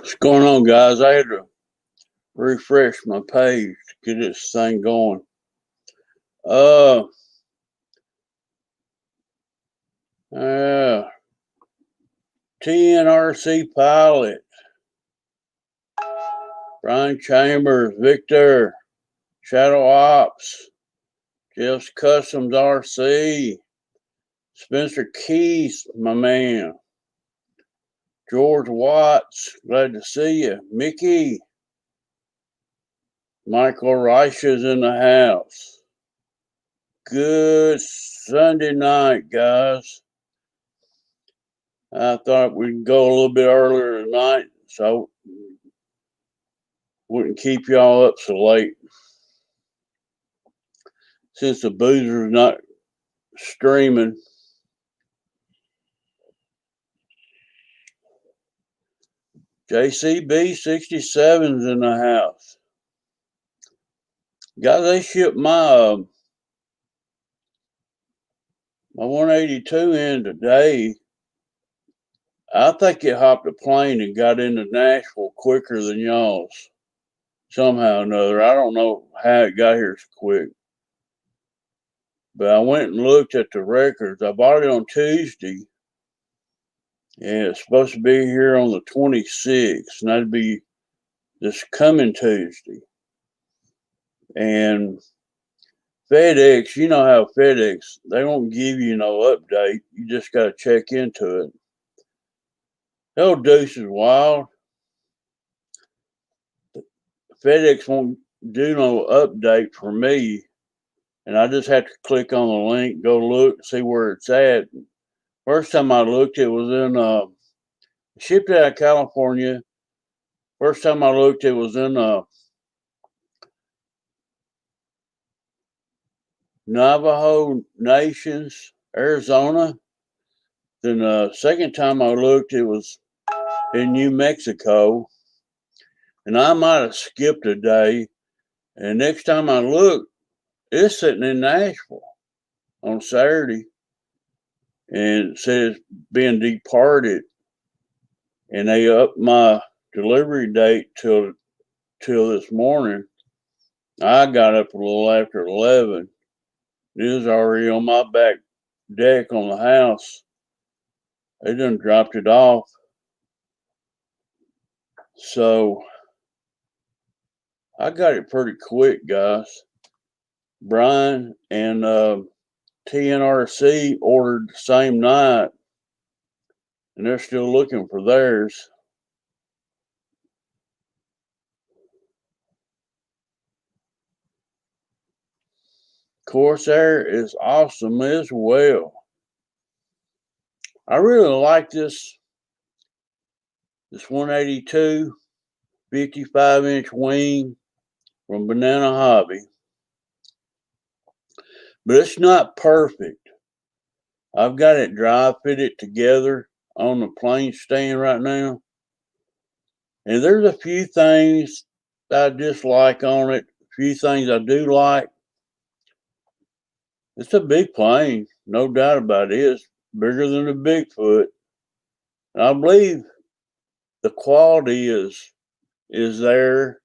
What's going on, guys? I had to refresh my page to get this thing going. Uh, uh, TNRC pilot, Brian Chambers, Victor, Shadow Ops, Jeff's Customs RC, Spencer Keys, my man, George Watts, glad to see you, Mickey, Michael Reisha's in the house. Good Sunday night, guys. I thought we'd go a little bit earlier tonight, so wouldn't keep y'all up so late. Since the boozer's not streaming. JCB 67's in the house. Guys, they shipped my 182 in today. I think it hopped a plane and got into Nashville quicker than y'all's. Somehow or another. I don't know how it got here so quick. But I went and looked at the records. I bought it on Tuesday. And it's supposed to be here on the 26th. And that'd be this coming Tuesday. And FedEx, you know how FedEx, they won't give you no update. You just got to check into it. Hell, Deuce is wild. FedEx won't do no update for me. And I just have to click on the link, go look, see where it's at. First time I looked, it was in, shipped out of California. First time I looked, it was in Navajo Nations, Arizona. Then the second time I looked, it was in New Mexico. And I might have skipped a day. And next time I looked, it's sitting in Nashville on Saturday. And it says being departed. And they upped my delivery date till this morning. I got up a little after 11. It was already on my back deck on the house. They done dropped it off. So I got it pretty quick, guys. Brian and TNRC ordered the same night, and they're still looking for theirs. Corsair is awesome as well. I really like this 182 55-inch wing from Banana Hobby. But it's not perfect. I've got it dry fitted together on the plane stand right now. And there's a few things that I dislike on it, a few things I do like. It's a big plane, no doubt about it. It's bigger than the Bigfoot. And I believe the quality is there.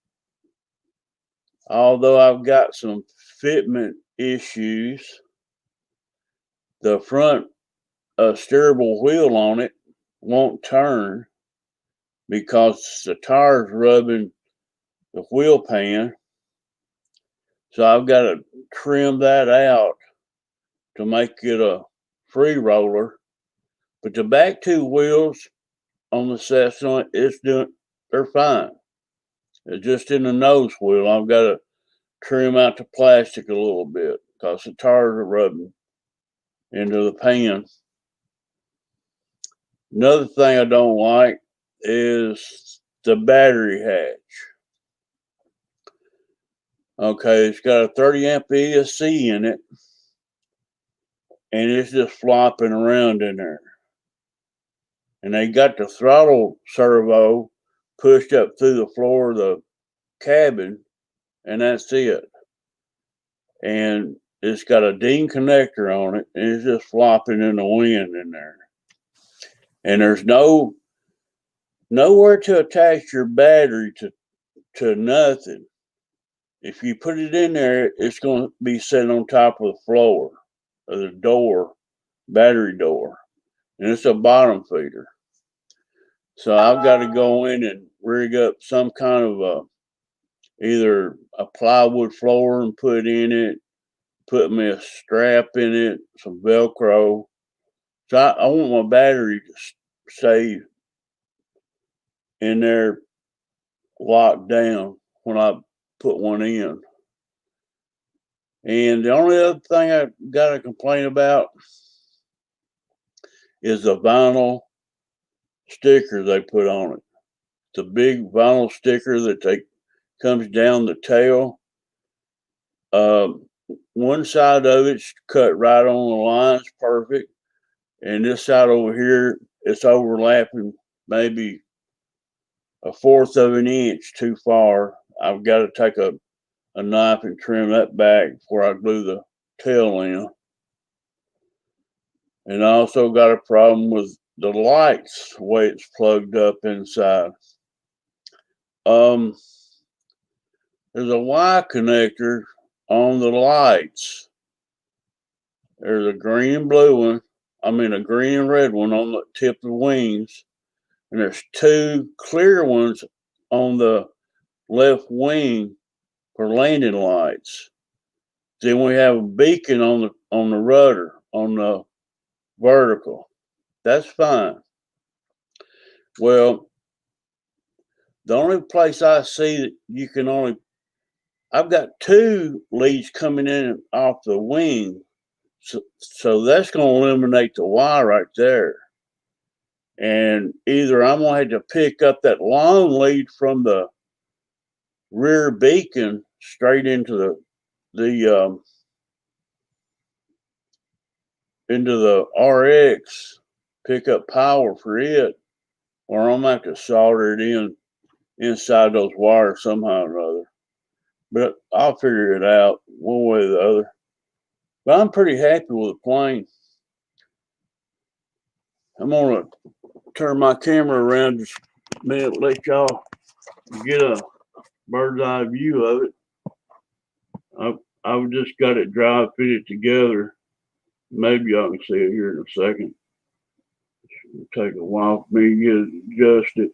Although I've got some fitment issues. The front steerable wheel on it won't turn because the tire's rubbing the wheel pan. So I've got to trim that out to make it a free roller. But the back two wheels on the Cessna, they're fine. It's just in the nose wheel. I've got to trim out the plastic a little bit because the tires are rubbing into the pan. Another thing I don't like is the battery hatch. Okay, it's got a 30 amp ESC in it, and it's just flopping around in there. And they got the throttle servo pushed up through the floor of the cabin, and that's it. And it's got a Dean connector on it, and it's just flopping in the wind in there. And there's no nowhere to attach your battery to nothing. If you put it in there, it's going to be sitting on top of the floor of the door, battery door, and it's a bottom feeder. So I've got to go in and rig up some kind of either a plywood floor and put in it, put me a strap in it, some Velcro. So I want my battery to stay in there locked down when I put one in. And the only other thing I got to complain about is the vinyl sticker they put on it. It's a big vinyl sticker that comes down the tail. One side of it's cut right on the lines, perfect, and this side over here, it's overlapping maybe a fourth of an inch too far. I've got to take a knife and trim that back before I glue the tail in. And I also got a problem with the lights, the way it's plugged up inside. There's a Y connector on the lights. There's a green and blue one. A green and red one on the tip of the wings. And there's two clear ones on the left wing for landing lights. Then we have a beacon on the rudder, on the vertical. That's fine. Well, the only place I see that you can I've got two leads coming in off the wing. So that's going to eliminate the Y right there. And either I'm going to have to pick up that long lead from the rear beacon straight into the RX, pick up power for it, or I'm going to have to solder it inside those wires somehow or other. But I'll figure it out one way or the other. But I'm pretty happy with the plane. I'm going to turn my camera around just a minute, let y'all get a bird's eye view of it. I've just got it dry fitted together. Maybe y'all can see it here in a second. It'll take a while for me to get it adjusted.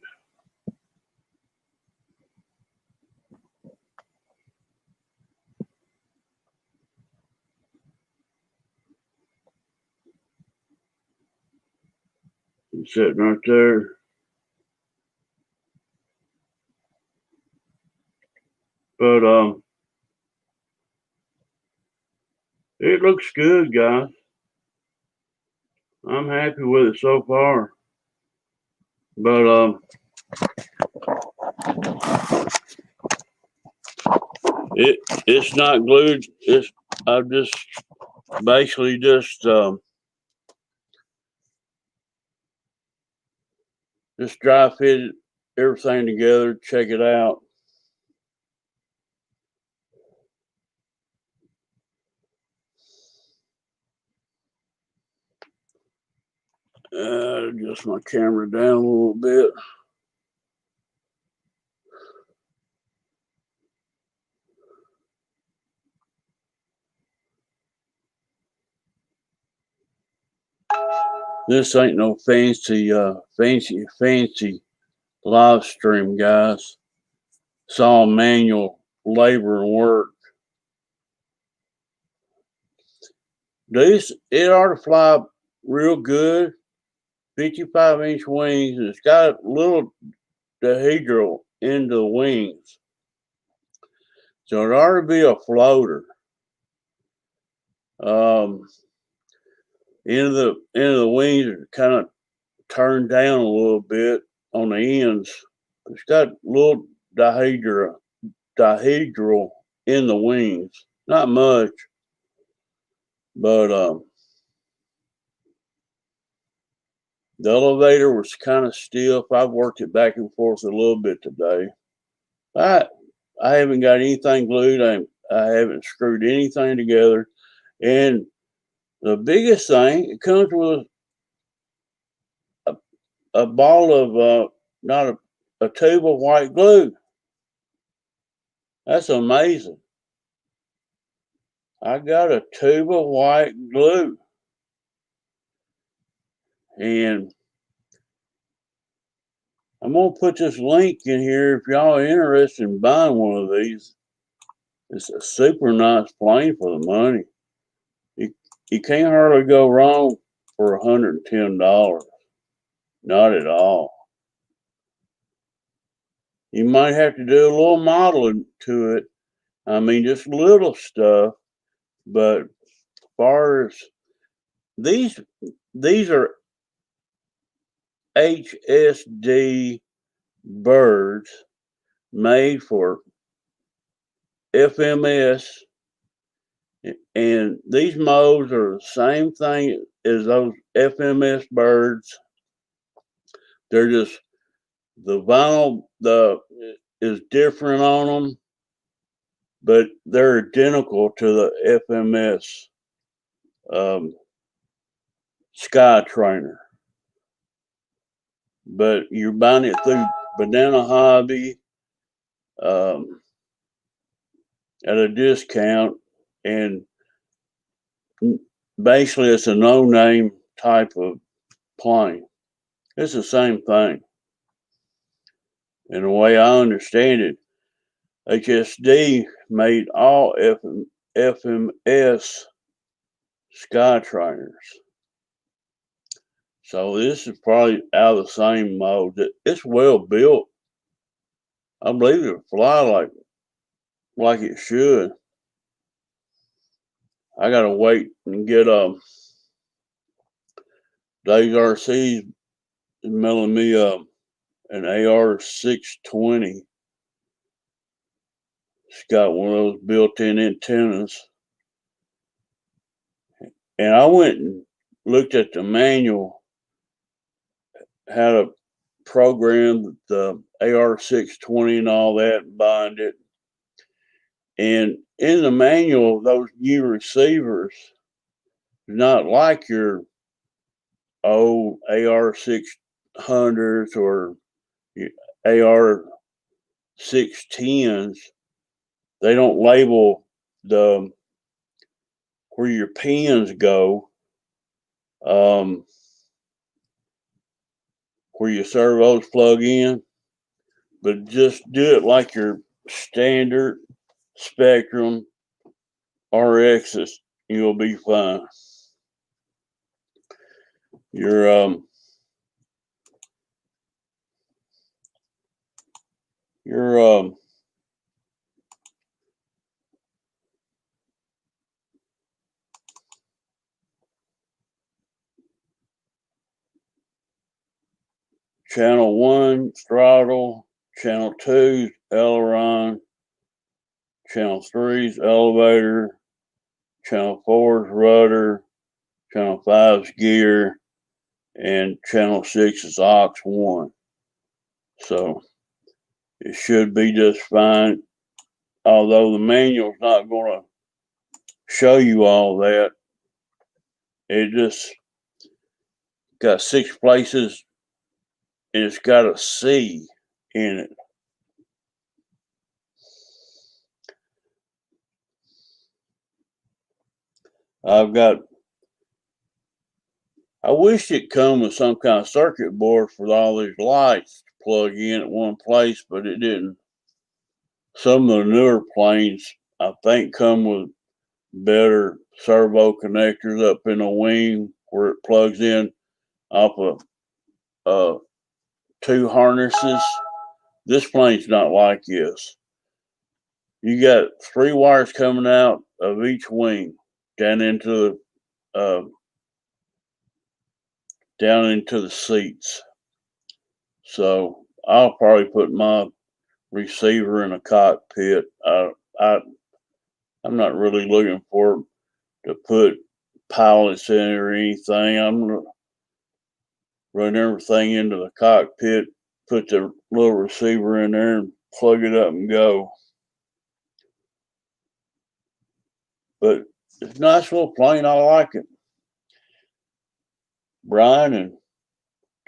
It's sitting right there. But it looks good, guys. I'm happy with it so far. But it's not glued. I've just basically just dry fitted everything together. Check it out. Adjust my camera down a little bit. This ain't no fancy live stream, guys. It's all manual labor and work. It ought to fly real good. 55-inch wings. It's got a little dihedral in the wings. So it ought to be a floater. End of the wings are kind of turned down a little bit on the ends. It's got a little dihedral in the wings. Not much, but the elevator was kind of stiff. I've worked it back and forth a little bit today. I haven't got anything glued. I haven't screwed anything together. And the biggest thing, it comes with a ball of not a tube of white glue. That's amazing. I got a tube of white glue. And I'm going to put this link in here if y'all are interested in buying one of these. It's a super nice plane for the money. You can't hardly go wrong for $110. Not at all. You might have to do a little modeling to it. I mean, just little stuff. But as far as these are HSD birds made for FMS, and these modes are the same thing as those FMS birds. They're just the vinyl is different on them, but they're identical to the FMS Sky Trainer. But you're buying it through Banana Hobby at a discount, and basically it's a no-name type of plane. It's the same thing. And the way I understand it, HSD made all FMS Sky Trainers. So this is probably out of the same mode. It's well built. I believe it'll fly like it should. I gotta wait and get Dave's RC's mailing me an AR-620. It's got one of those built-in antennas. And I went and looked at the manual, how to program the AR-620 and all that, and bind it. And in the manual, those new receivers, not like your old AR-600s or AR-610s. They don't label the where your pins go, where your servos plug in, but just do it like your standard Spectrum RXs. You'll be fine. Your channel 1 throttle, channel 2 aileron, channel 3's elevator, channel 4's rudder, channel 5's gear, and channel 6 is aux 1. So it should be just fine. Although the manual's not going to show you all that. It just got 6 places and it's got a C in it. I wish it come with some kind of circuit board for all these lights to plug in at one place, but it didn't. Some of the newer planes, I think, come with better servo connectors up in the wing where it plugs in off of 2 harnesses. This plane's not like this. You got 3 wires coming out of each wing down into the seats. So I'll probably put my receiver in a cockpit. I'm not really looking for to put pilots in or anything. I'm gonna run everything into the cockpit, put the little receiver in there, and plug it up and go. But it's a nice little plane. I like it. Brian and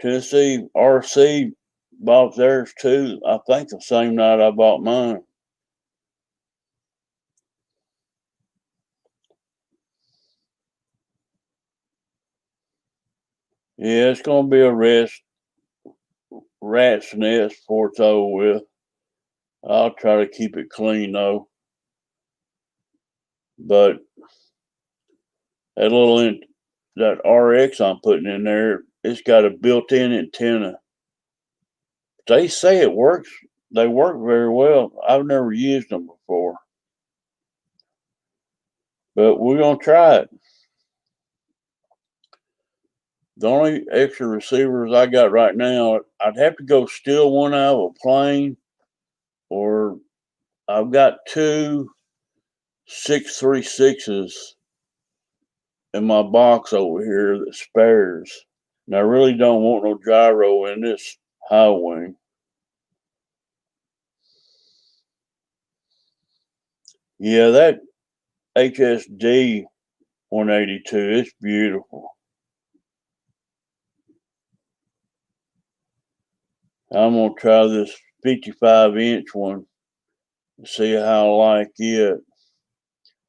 Tennessee RC bought theirs too. I think the same night I bought mine. Yeah, it's gonna be a rat's nest before it's over with. I'll try to keep it clean though. But that that RX I'm putting in there, it's got a built-in antenna. They say it works. They work very well. I've never used them before, but we're gonna try it. The only extra receivers I got right now, I'd have to go steal one out of a plane, or I've got two 636s in my box over here that spares. And I really don't want no gyro in this high wing. Yeah, that HSD 182, it's beautiful. I'm going to try this 55-inch one and see how I like it.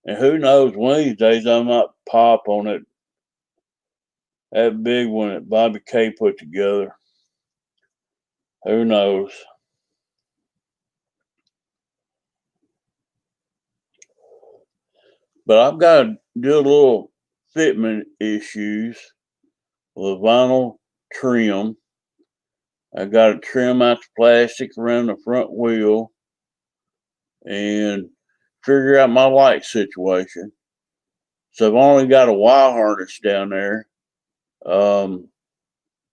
And who knows, one of these days I might pop on it, that big one that Bobby K put together. Who knows? But I've got to do a little fitment issues with vinyl trim. I got to trim out the plastic around the front wheel and figure out my light situation. So I've only got a wire harness down there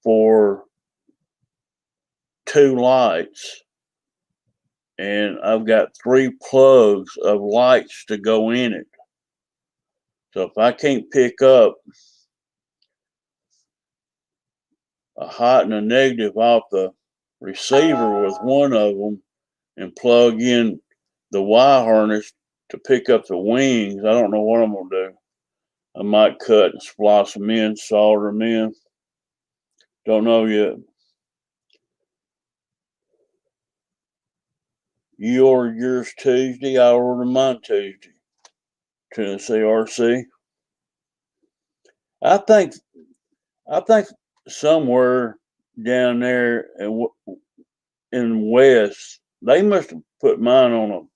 for two lights, and I've got three plugs of lights to go in it. So if I can't pick up a hot and a negative off the receiver with one of them and plug in the wire harness to pick up the wings, I don't know what I'm going to do. I might cut and splice them in, solder them in. Don't know yet. You ordered yours Tuesday. I ordered mine Tuesday. Tennessee RC. I think somewhere down there in West, they must have put mine on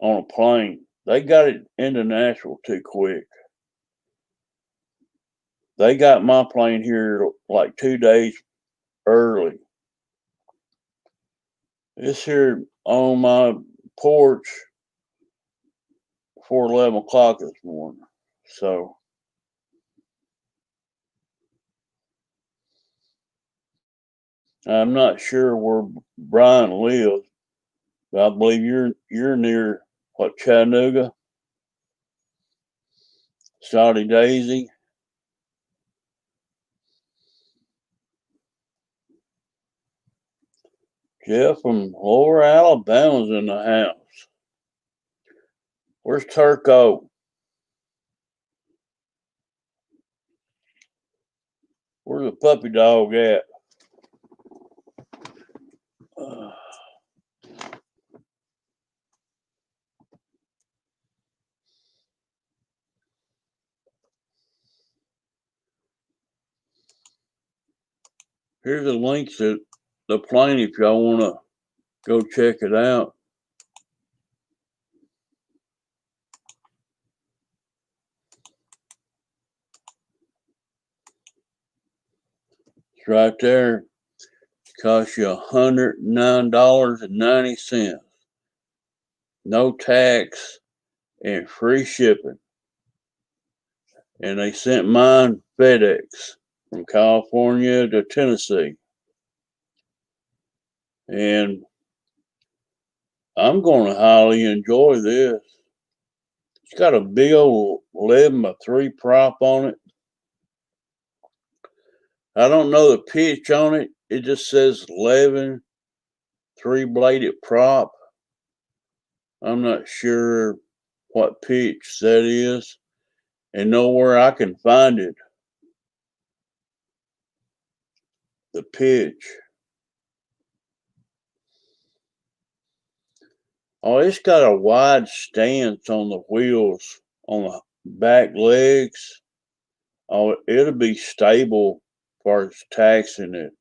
a plane. They got it into Nashville too quick. They got my plane here like 2 days early. It's here on my porch before 11 o'clock this morning. So I'm not sure where Brian lives, but I believe you're near what, Chattanooga, Saudi Daisy. Jeff from Lower Alabama's in the house. Where's Turco? Where's the puppy dog at? Here's a link to the plane if y'all want to go check it out. It's right there. It costs you $109.90. No tax and free shipping. And they sent mine FedEx from California to Tennessee. And I'm going to highly enjoy this. It's got a big old 11x3 prop on it. I don't know the pitch on it. It just says 11 3-bladed prop. I'm not sure what pitch that is, and nowhere I can find it. The pitch. Oh, it's got a wide stance on the wheels, on the back legs. Oh, it'll be stable as far as taxing it.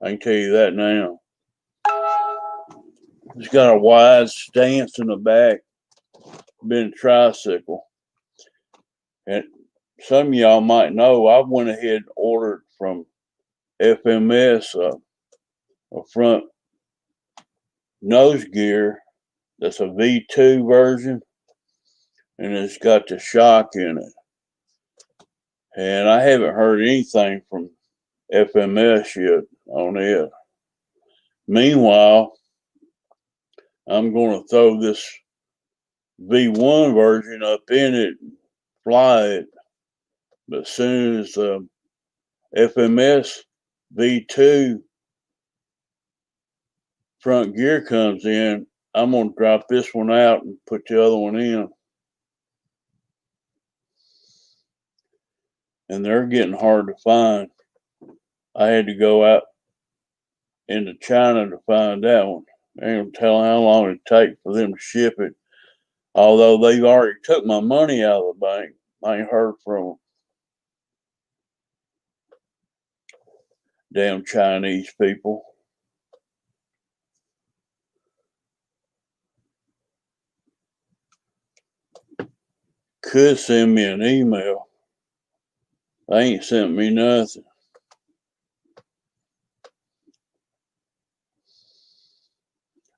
I can tell you that now. It's got a wide stance in the back, being a tricycle. And some of y'all might know I went ahead and ordered from FMS a front nose gear that's a V2 version, and it's got the shock in it. And I haven't heard anything from FMS yet on it. Meanwhile, I'm going to throw this V1 version up in it and fly it. But as soon as FMS V2 front gear comes in, I'm going to drop this one out and put the other one in. And they're getting hard to find. I had to go out into China to find that one. I ain't gonna tell how long it take for them to ship it. Although they've already took my money out of the bank. I ain't heard from them. Damn Chinese people. Could send me an email. They ain't sent me nothing.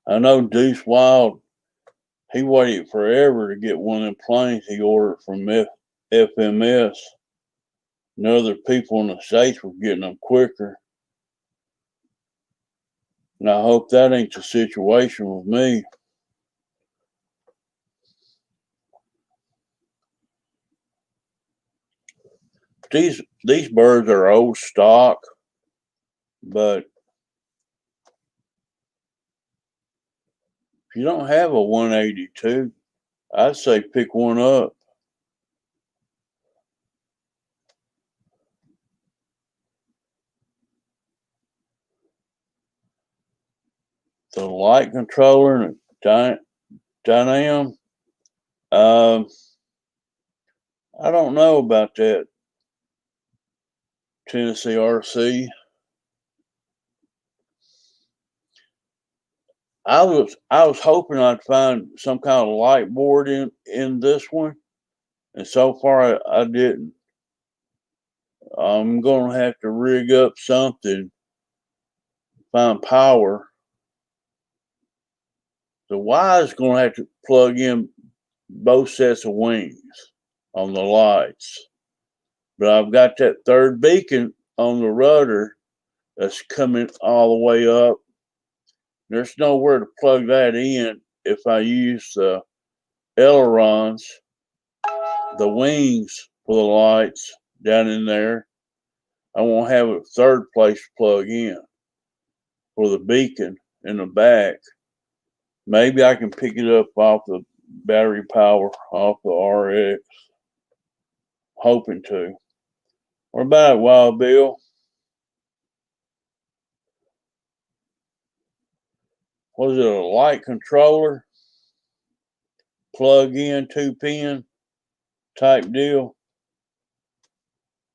I know Deuce Wild, he waited forever to get one of them planes he ordered from FMS. And other people in the States were getting them quicker. And I hope that ain't the situation with me. These birds are old stock, but if you don't have a 182, I'd say pick one up. The light controller and a dynam. I don't know about that Tennessee RC. I was hoping I'd find some kind of light board in this one, and so far I didn't. I'm gonna have to rig up something, find power. The Y is gonna have to plug in both sets of wings on the lights. But I've got that third beacon on the rudder that's coming all the way up. There's nowhere to plug that in if I use the ailerons, the wings for the lights down in there. I won't have a third place to plug in for the beacon in the back. Maybe I can pick it up off the battery power off the RX. Hoping to. What about it, Wild Bill? Was it a light controller? Plug in 2-pin type deal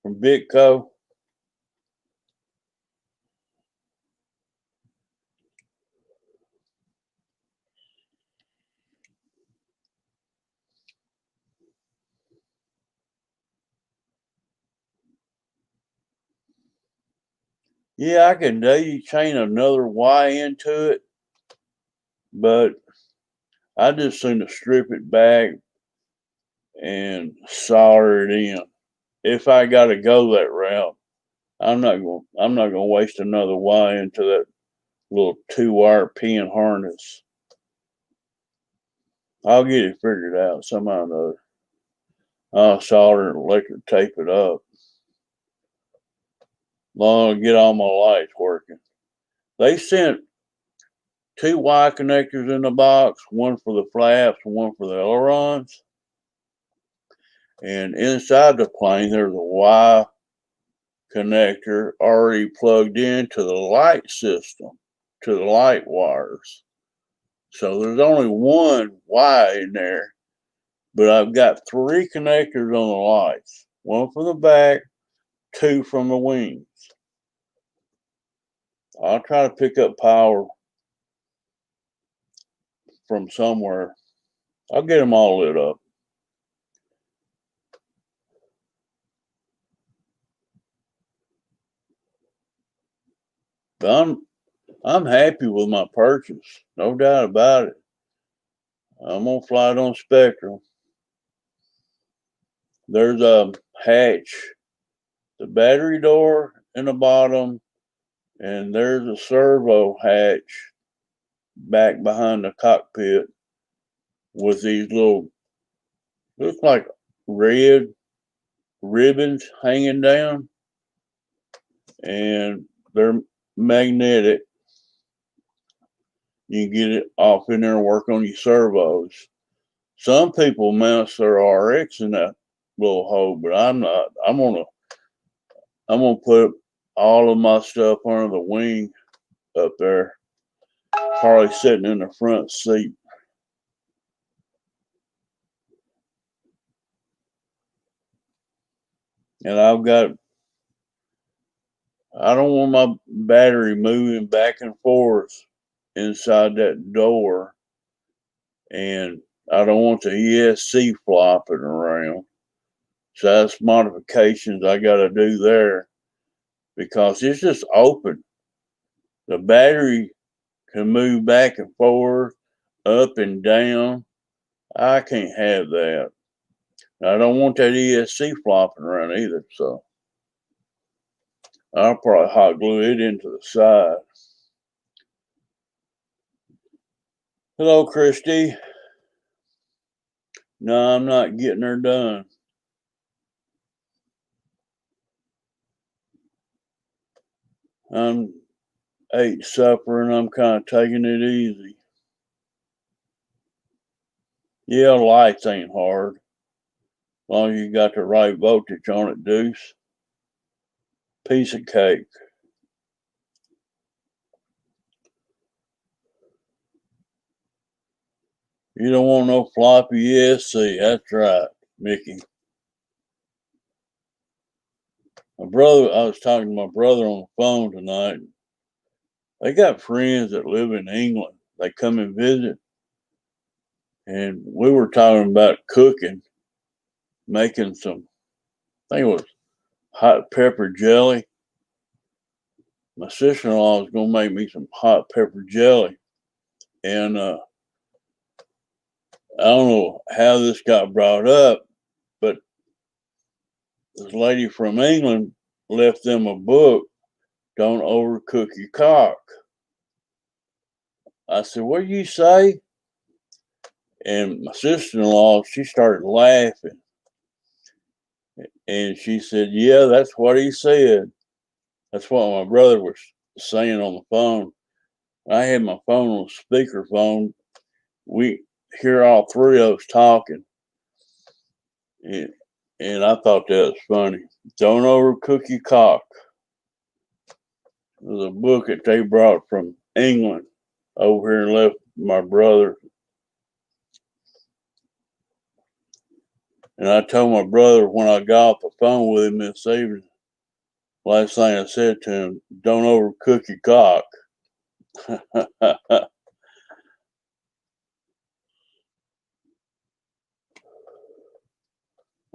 from Bitco? Yeah, I can daisy chain another Y into it, but I just soon to strip it back and solder it in. If I got to go that route, I'm not gonna waste another Y into that little 2-wire pin harness. I'll get it figured out somehow or another. I'll solder and electric tape it up. Long to get all my lights working. They sent 2 Y connectors in the box, one for the flaps and one for the ailerons. And inside the plane, there's a Y connector already plugged into the light system, to the light wires. So there's only one Y in there, but I've got 3 connectors on the lights. One from the back, 2 from the wings. I'll try to pick up power from somewhere. I'll get them all lit up. But I'm happy with my purchase, no doubt about it. I'm gonna fly it on Spectrum. There's a hatch, the battery door in the bottom, and there's a servo hatch back behind the cockpit with these little, look like red ribbons hanging down, and they're magnetic. You can get it off in there and work on your servos. Some people mount their RX in that little hole, but I'm not. I'm gonna put all of my stuff under the wing up there, probably sitting in the front seat. And I don't want my battery moving back and forth inside that door, and I don't want the ESC flopping around. So that's modifications I got to do there because it's just open. The battery can move back and forth, up and down. I can't have that. I don't want that ESC flopping around either, so I'll probably hot glue it into the side. Hello, Christy. No, I'm not getting her done. I'm ate supper and I'm kind of taking it easy. Yeah, lights ain't hard. As long as you got the right voltage on it, Deuce. Piece of cake. You don't want no floppy ESC. That's right, Mickey. I was talking to my brother on the phone tonight. They got friends that live in England. They come and visit. And we were talking about cooking, making some, I think it was hot pepper jelly. My sister-in-law was going to make me some hot pepper jelly. And I don't know how this got brought up, but this lady from England left them a book, Don't Overcook Your Cock. I said, what do you say? And my sister-in-law, she started laughing. And she said, yeah, that's what he said. That's what my brother was saying on the phone. I had my phone on speakerphone. We hear all 3 of us talking. And I thought that was funny. Don't overcook your cock. It was a book that they brought from England over here and left my brother. And I told my brother when I got off the phone with him this evening, last thing I said to him, don't overcook your cock.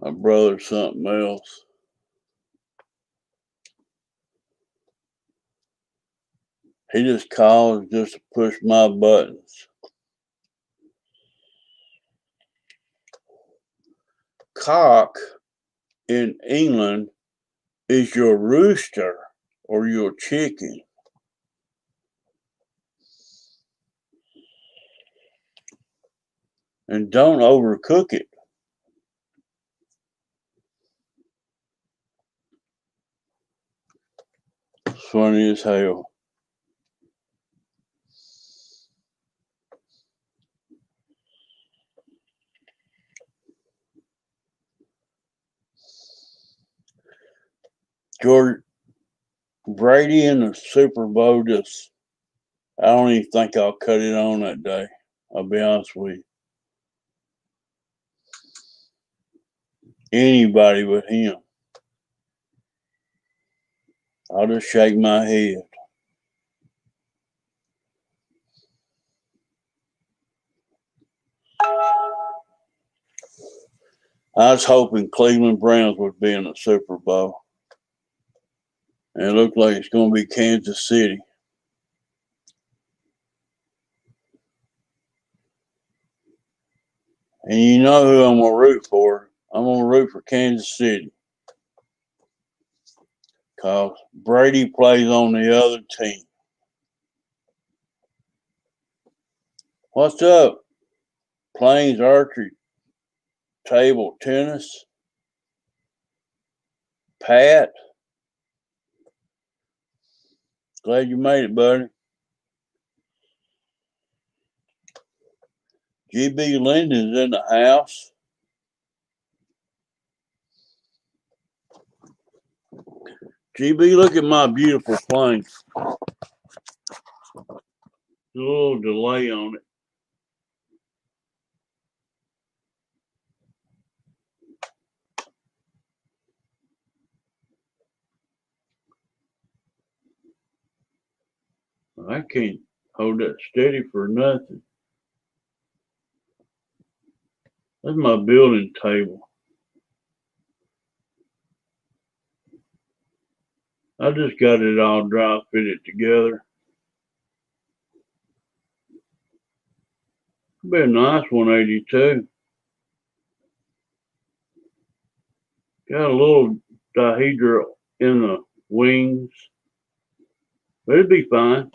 My brother's something else. He just calls just to push my buttons. Cock in England is your rooster or your chicken. And don't overcook it. It's funny as hell. George Brady in the Super Bowl I don't even think I'll cut it on that day. I'll be honest with you. Anybody but him. I'll just shake my head. I was hoping Cleveland Browns would be in the Super Bowl. And it looked like it's going to be Kansas City. And you know who I'm going to root for. I'm going to root for Kansas City. Because Brady plays on the other team. What's up? Plains archery, table tennis. Pat. Glad you made it, buddy. GB Linden's in the house. GB, look at my beautiful plane. There's a little delay on it. I can't hold that steady for nothing. That's my building table. I just got it all dry fitted together. Be a nice 182. Got a little dihedral in the wings, but it'd be fine.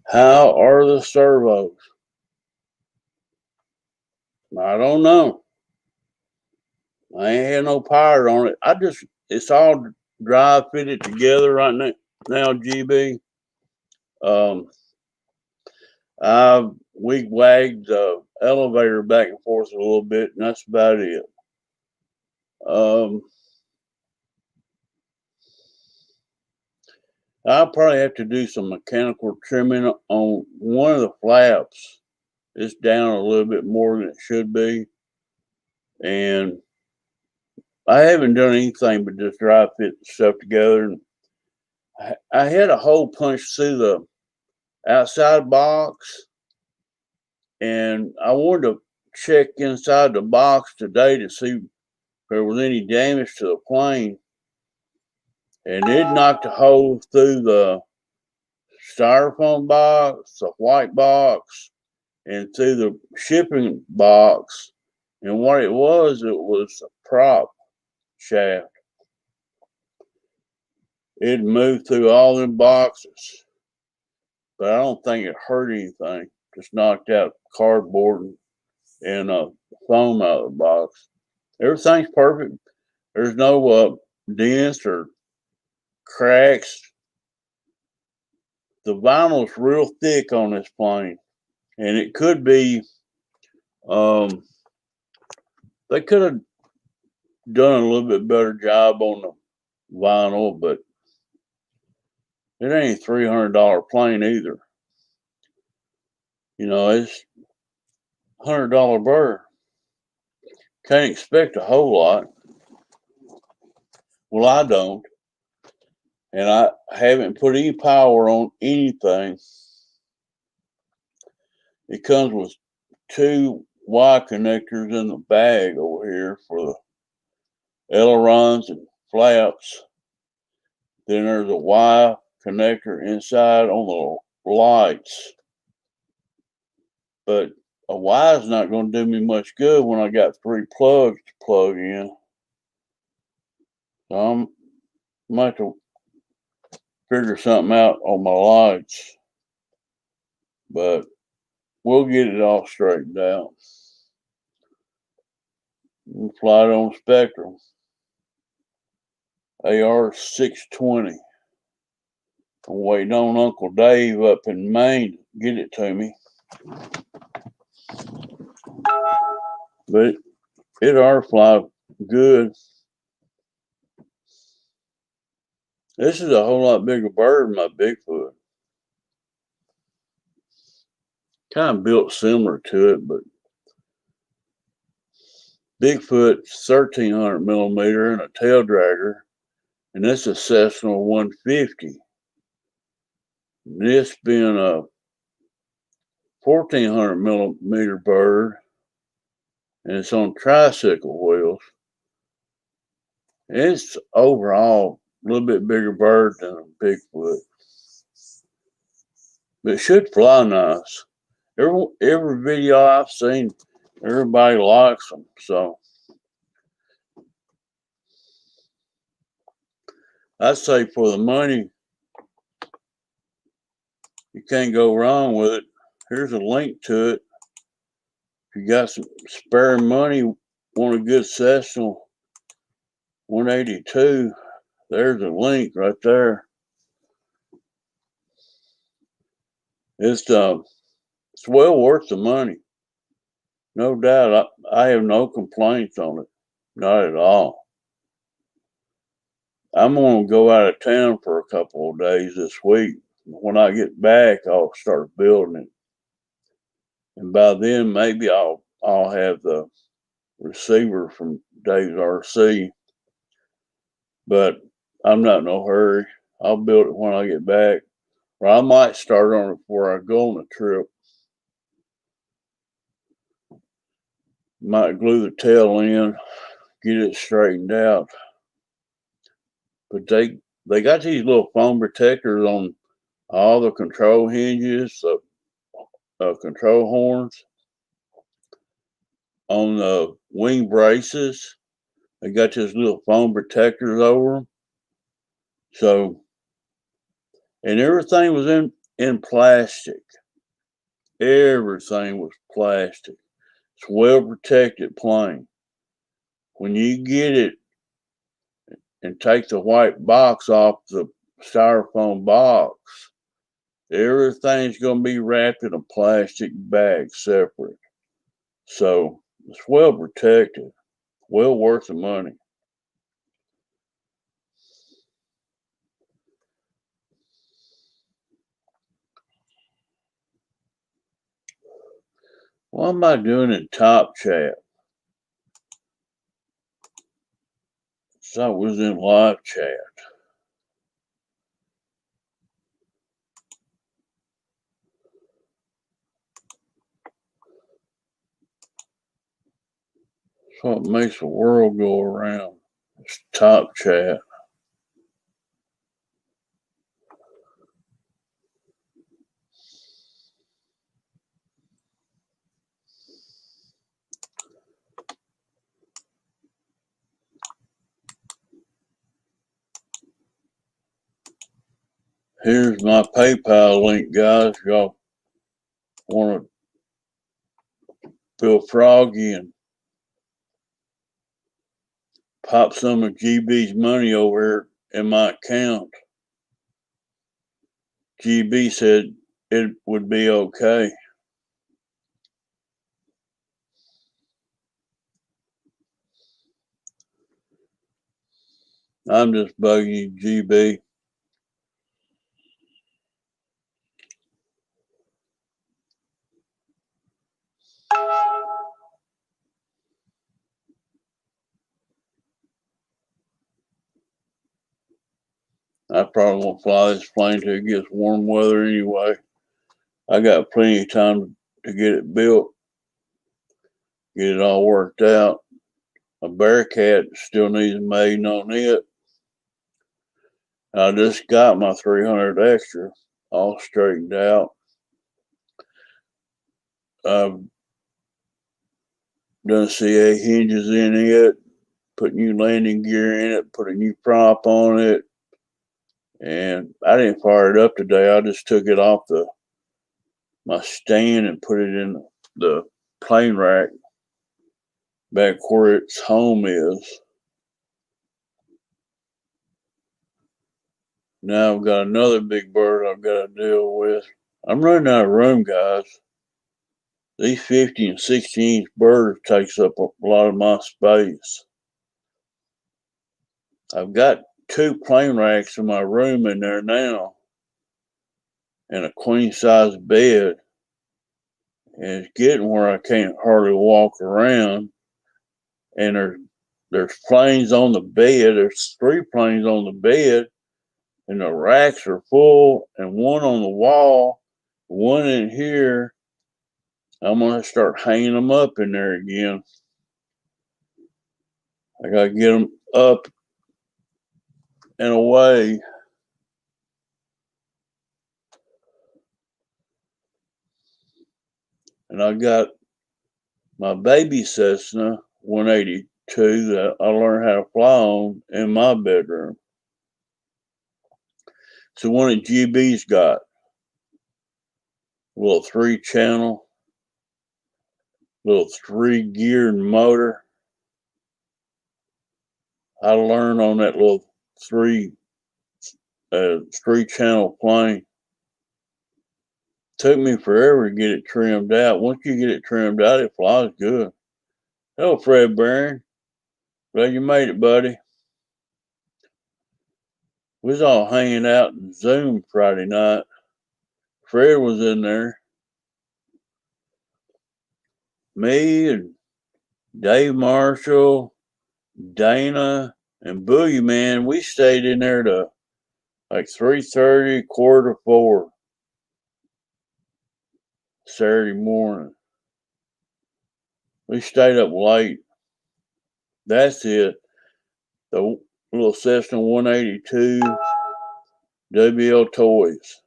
How are the servos? I don't know. I ain't had no power on it. It's all dry fitted together right now, GB. I've wagged the elevator back and forth a little bit, and that's about it. I'll probably have to do some mechanical trimming on one of the flaps. It's down a little bit more than it should be. And I haven't done anything but just dry fit stuff together. And I had a hole punched through the outside box, and I wanted to check inside the box today to see if there was any damage to the plane. And it knocked a hole through the styrofoam box, the white box, and through the shipping box. And what it was a prop shaft. It moved through all them boxes, but I don't think it hurt anything. Just knocked out cardboard and foam out of the box. Everything's perfect. There's no dents or cracks. The vinyl's real thick on this plane, and it could be. They could have done a little bit better job on the vinyl, but it ain't a $300 plane either. You know, it's $100 bird. Can't expect a whole lot. Well, I don't. And I haven't put any power on anything. It comes with 2 Y connectors in the bag over here for the ailerons and flaps. Then there's a Y connector inside on the lights. But a Y is not going to do me much good when I got 3 plugs to plug in. So I'm going to have to figure something out on my lights. But we'll get it all straightened out. We fly it on Spectrum. AR 620. I'm waiting on Uncle Dave up in Maine to get it to me. But it ought to fly good. This is a whole lot bigger bird than my Bigfoot. Kind of built similar to it, but Bigfoot's 1300 millimeter and a tail dragger, and this is a Cessna 150. This being a 1400 millimeter bird, and it's on tricycle wheels. It's overall a little bit bigger bird than a Bigfoot, but it should fly nice. Every video I've seen, everybody likes them. So I'd say for the money, you can't go wrong with it. Here's a link to it. If you got some spare money, want a good Cessna 182, there's a link right there. It's well worth the money. No doubt. I have no complaints on it. Not at all. I'm going to go out of town for a couple of days this week. When I get back, I'll start building it. And by then, maybe I'll have the receiver from Dave's RC. But I'm not in no hurry. I'll build it when I get back. Or I might start on it before I go on the trip. Might glue the tail in, get it straightened out. But they got these little foam protectors on all the control hinges, control horns, on the wing braces. They got these little foam protectors over them. So, and everything was in plastic. Everything was plastic. It's well protected plane. When you get it and take the white box off the styrofoam box, everything's going to be wrapped in a plastic bag separate. So it's well protected, well worth the money. What am I doing in Top Chat? So I was in live chat. So it makes the world go around. It's Top Chat. Here's my PayPal link, guys. Y'all want to feel froggy and pop some of GB's money over here in my account. GB said it would be okay. I'm just bugging you, GB. I probably won't fly this plane till it gets warm weather anyway. I got plenty of time to get it built, get it all worked out. A Bearcat still needs mating on it. I just got my 300 extra all straightened out. I've done CA hinges in it, put new landing gear in it, put a new prop on it. And I didn't fire it up today. I just took it off my stand and put it in the plane rack. back where its home is. Now I've got another big bird I've got to deal with. I'm running out of room, guys. These 50 and 60-inch birds takes up a lot of my space. I've got 2 plane racks in my room in there now, and a queen size bed. And it's getting where I can't hardly walk around. And there's planes on the bed. There's 3 planes on the bed, and the racks are full, and one on the wall, one in here. I'm gonna start hanging them up in there again. I gotta get them up and away. And I got my baby Cessna 182 that I learned how to fly on in my bedroom. It's the one that GB's got. A little 3-channel, little 3-geared motor. I learned on that little 3-channel plane. Took me forever to get it trimmed out. Once you get it trimmed out, it flies good. Hello, Fred Barron. Glad you made it, buddy. We was all hanging out in Zoom Friday night. Fred was in there. Me and Dave Marshall, Dana, and Boogie Man, we stayed in there to like 3:30, 3:45 Saturday morning. We stayed up late. That's it. The little Cessna 182 WL Toys.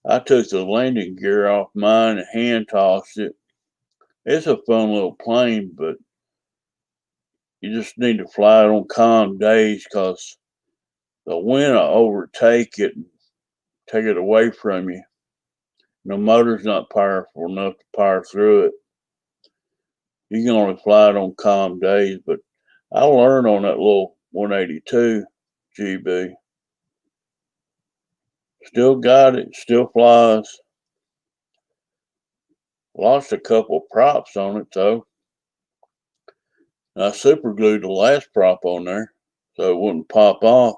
I took the landing gear off mine and hand tossed it. It's a fun little plane, but you just need to fly it on calm days because the wind will overtake it and take it away from you. The motor's not powerful enough to power through it. You can only fly it on calm days, but I learned on that little 182 GB. Still got it, still flies. Lost a couple props on it though. I super glued the last prop on there so it wouldn't pop off.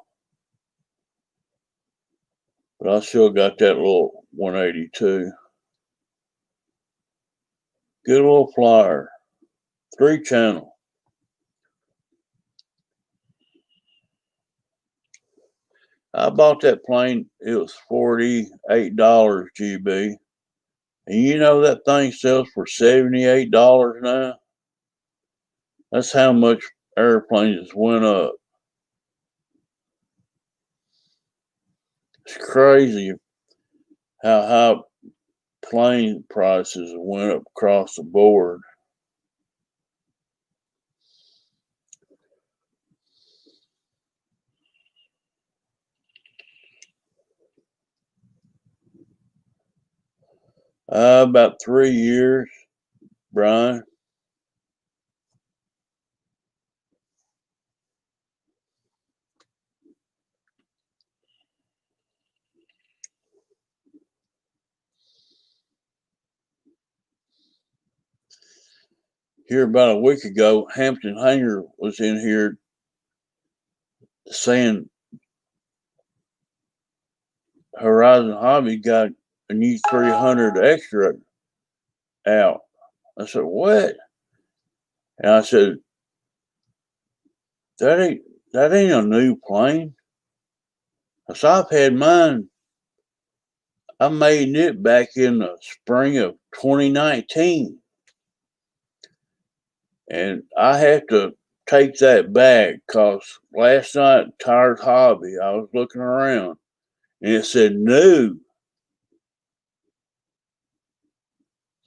But I still got that little 182. Good little flyer. 3-channel. I bought that plane, it was $48 GB. And you know that thing sells for $78 now? That's how much airplanes went up. It's crazy how high plane prices went up across the board. About 3 years, Brian. Here about a week ago, Hampton Hanger was in here saying Horizon Hobby got a new 300 extra out. I said, what? And I said, that ain't a new plane. I said, I've had mine. I made it back in the spring of 2019. And I have to take that back because last night, Tired Hobby, I was looking around and it said new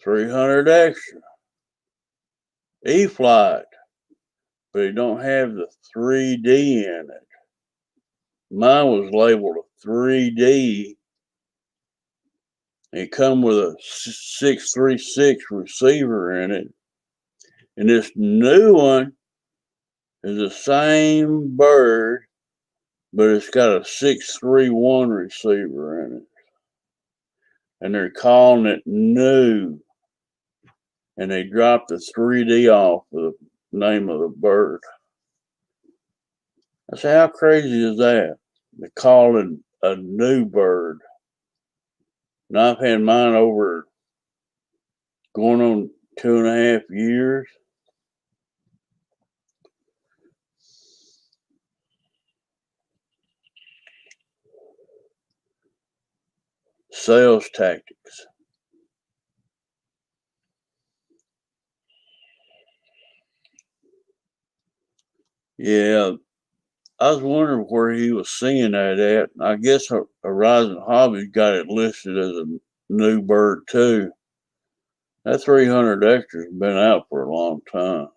300 extra E-Flight, but it don't have the 3D in it. Mine was labeled a 3D, It come with a 636 receiver in it. And this new one is the same bird, but it's got a 631 receiver in it. And they're calling it new. And they dropped the 3D off the name of the bird. I say, how crazy is that? They call it a new bird. And I've had mine over going on 2.5 years. Sales tactics. Yeah, I was wondering where he was seeing that at. I guess Horizon Hobby got it listed as a new bird too. That 300 extra's been out for a long time.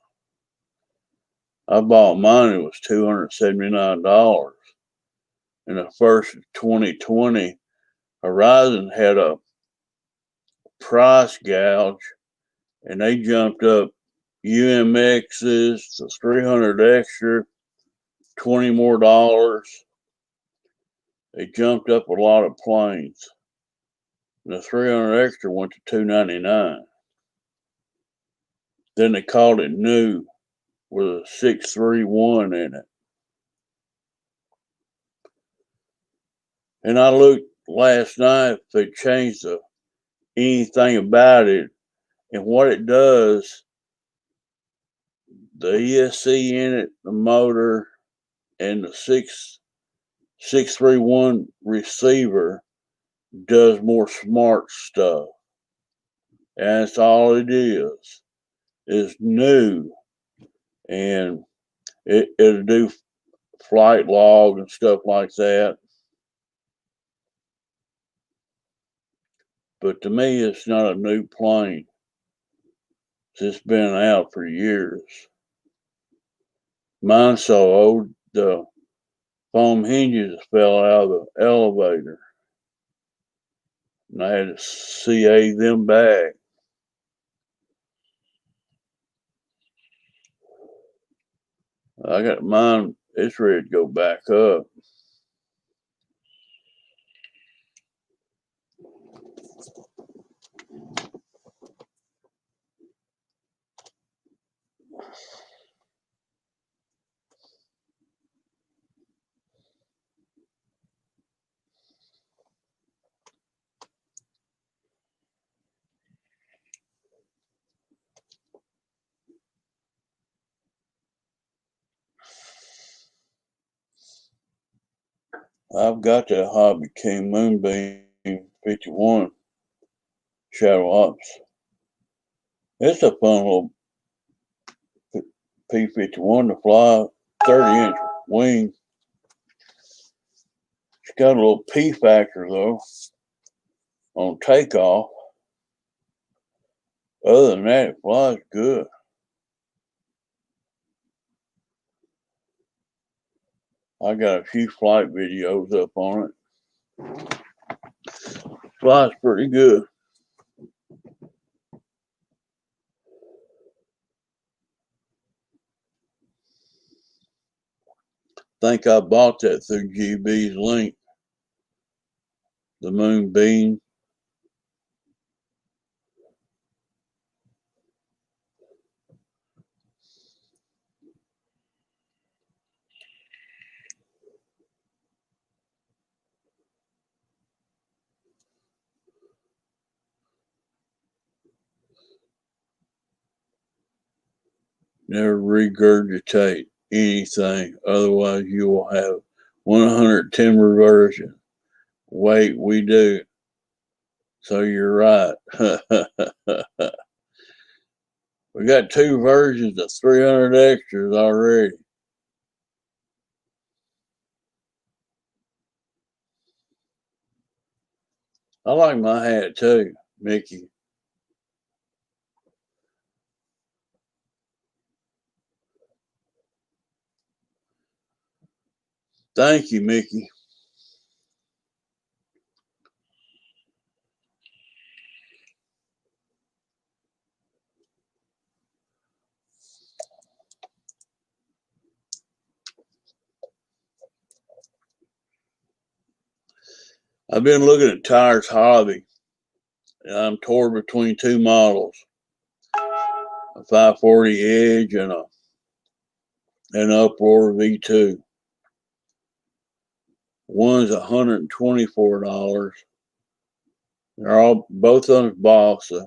I bought mine, it was $279. In the first 2020, Horizon had a price gouge and they jumped up UMXs to 300 extra, $20 more. They jumped up a lot of planes. And the 300 extra went to $299. Then they called it new with a 631 in it. And I looked last night if they changed anything about it. And what it does, the ESC in it, the motor, and the 631 receiver does more smart stuff. And that's all it is new. And it'll do flight log and stuff like that. But to me, it's not a new plane. It's been out for years. Mine's so old, the foam hinges fell out of the elevator. And I had to CA them back. I got mine, it's ready to go back up. I've got that Hobby King Moonbeam 51 Shadow Ops. It's a fun little P-51 to fly, 30-inch wing. It's got a little P factor though on takeoff. Other than that, it flies good. I got a few flight videos up on it. Flies pretty good. Think I bought that through GB's link. The Moonbeam. Never regurgitate anything, otherwise you will have 110 reversion. Wait, we do. So you're right. We got 2 versions of 300 extras already. I like my hat too, Mickey. Thank you, Mickey. I've been looking at Tires Hobby, and I'm torn between two models, a 540 Edge and an Uproar V2. One's $124. Both of them balsa.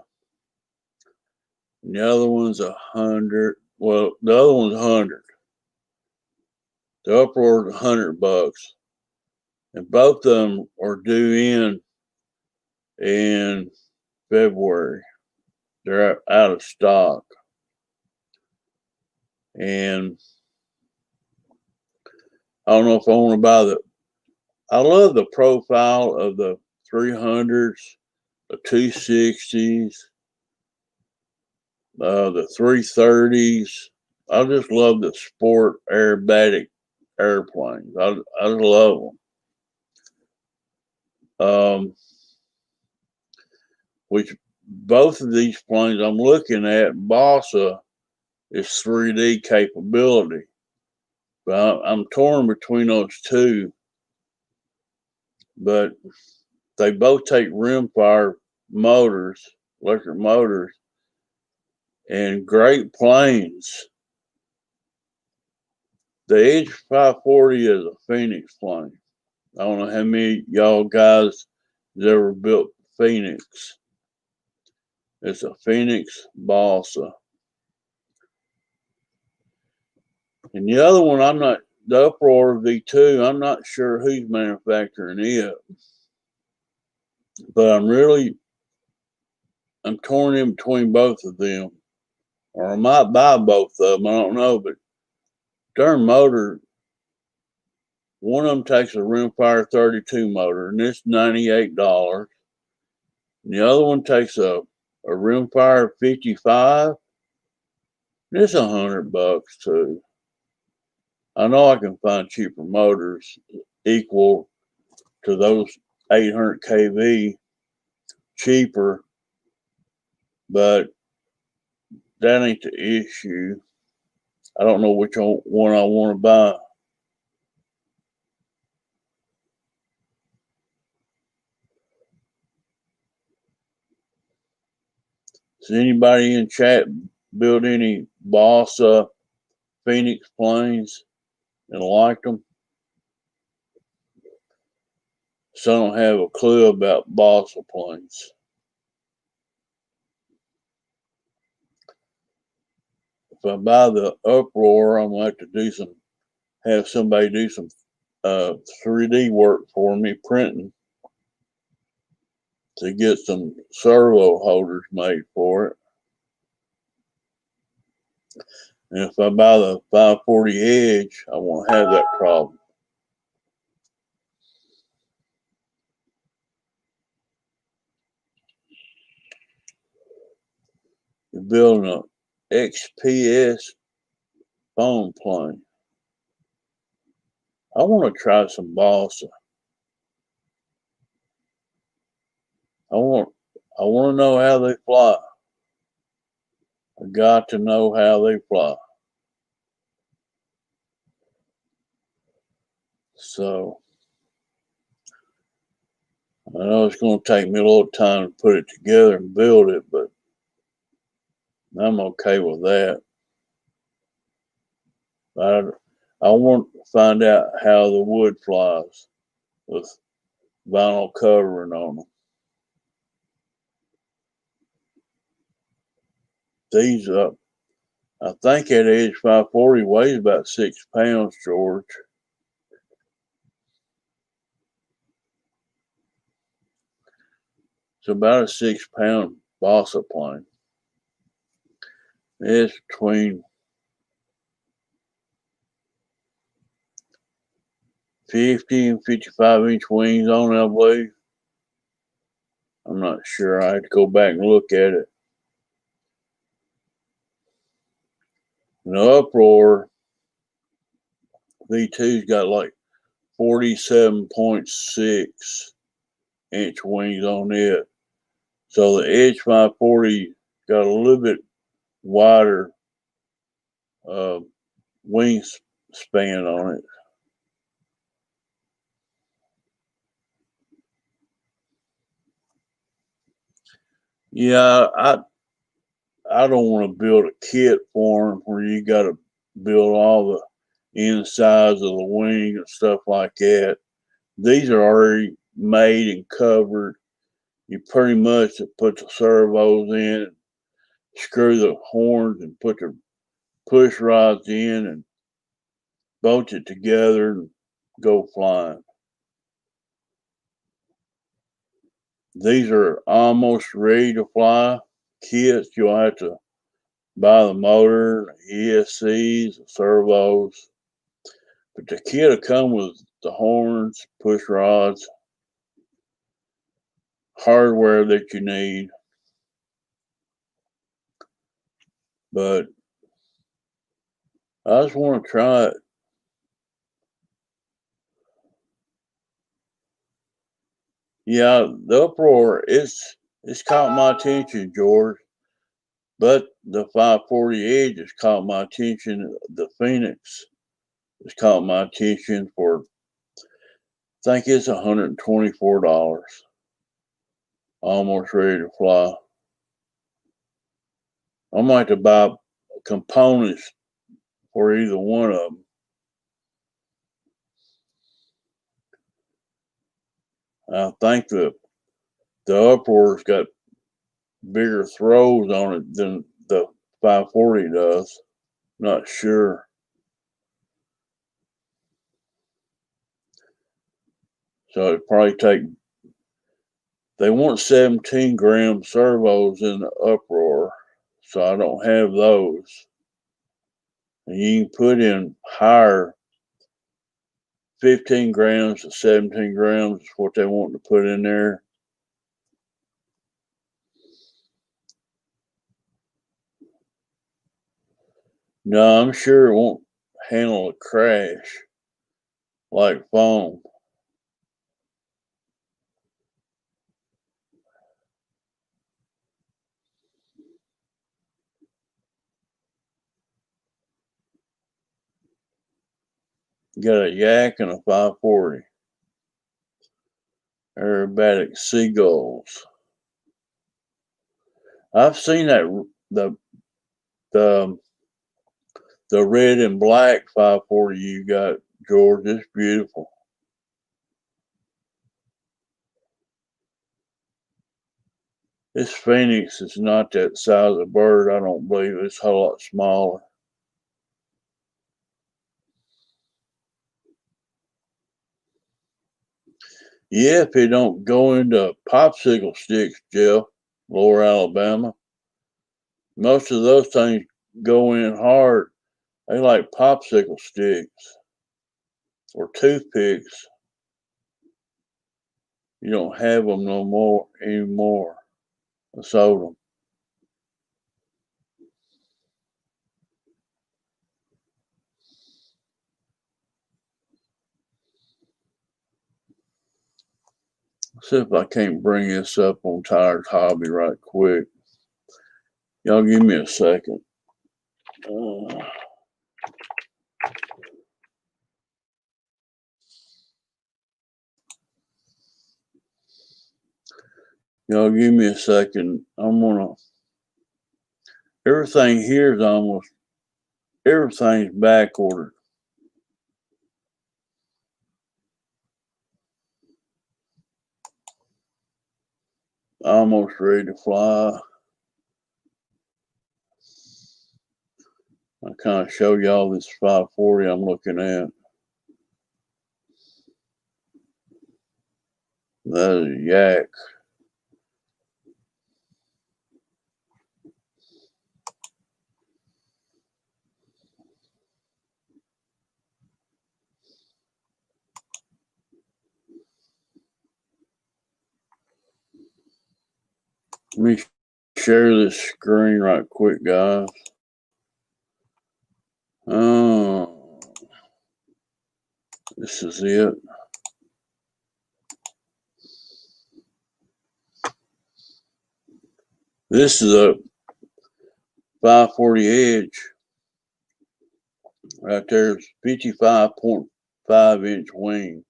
And the other one's $100. Well, the other one's $100. The Uproar's $100, and both of them are due in February. They're out of stock, and I don't know if I want to buy the. I love the profile of the 300s, the 260s, the 330s. I just love the sport aerobatic airplanes. I love them. Which both of these planes I'm looking at, balsa is 3D capability. But I'm torn between those two. But they both take rimfire motors, electric motors, and great planes. The Edge 540 is a Phoenix plane. I don't know how many y'all guys has ever built Phoenix. It's a Phoenix balsa. And the other one, the Uproar V2, I'm not sure who's manufacturing it. But I'm torn in between both of them. Or I might buy both of them, I don't know. But darn motor, one of them takes a rimfire 32 motor, and it's $98. And the other one takes a rimfire 55, and it's $100 too. I know I can find cheaper motors equal to those 800 kV cheaper, but that ain't the issue. I don't know which one I want to buy. Does anybody in chat build any balsa Phoenix planes and like them? So I don't have a clue about balsa planes. If I buy the Uproar, I'm gonna have to have somebody do some 3D work for me, printing, to get some servo holders made for it. And if I buy the 540 Edge, I won't have that problem. You're building an XPS foam plane. I want to try some balsa. I want to know how they fly. I got to know how they fly. So I know it's going to take me a little time to put it together and build it, but I'm okay with that. I want to find out how the wood flies with vinyl covering on them. These I think that Edge 540 weighs about 6 pounds, George. It's about a 6-pound balsa plane. It's between 50 and 55-inch wings on it, I believe. I'm not sure. I had to go back and look at it. And the Uproar V2's got like 47.6-inch wings on it. So the Edge 540 got a little bit wider wingspan on it. Yeah, I don't want to build a kit for them where you got to build all the insides of the wing and stuff like that. These are already made and covered. You pretty much put the servos in, screw the horns, and put the push rods in, and bolt it together and go flying. These are almost ready to fly kits. You'll have to buy the motor, the ESCs, the servos. But the kit will come with the horns, push rods, hardware that you need. But I just want to try it. Yeah, the uproar it's caught my attention, George. But the 540 Edge has caught my attention. The Phoenix has caught my attention for I think it's $124. Almost ready to fly. I might have to buy components for either one of them. I think the uproar's got bigger throws on it than the 540 does. Not sure. So it probably take. They want 17-gram servos in the uproar, so I don't have those. And you can put in higher 15 grams to 17 grams is what they want to put in there. No, I'm sure it won't handle a crash like foam. Got a yak and a 540. Aerobatic seagulls. I've seen that the the red and black 540 you got, George. It's beautiful. This Phoenix is not that size of bird. I don't believe it's a whole lot smaller. Yeah, if it don't go into popsicle sticks, Jeff, Lower Alabama. Most of those things go in hard. They like popsicle sticks or toothpicks. You don't have them no more anymore. I sold them. See if I can't bring this up on Tired Hobby right quick. Y'all give me a second. Uh, y'all give me a second. I'm gonna. Everything here is almost everything's back ordered. Almost ready to fly. I kind of show y'all this 540 I'm looking at. That is a yak. Let me share this screen right quick, guys. Oh, this is it. This is a 540 Edge. Right there, it's 55.5-inch wing,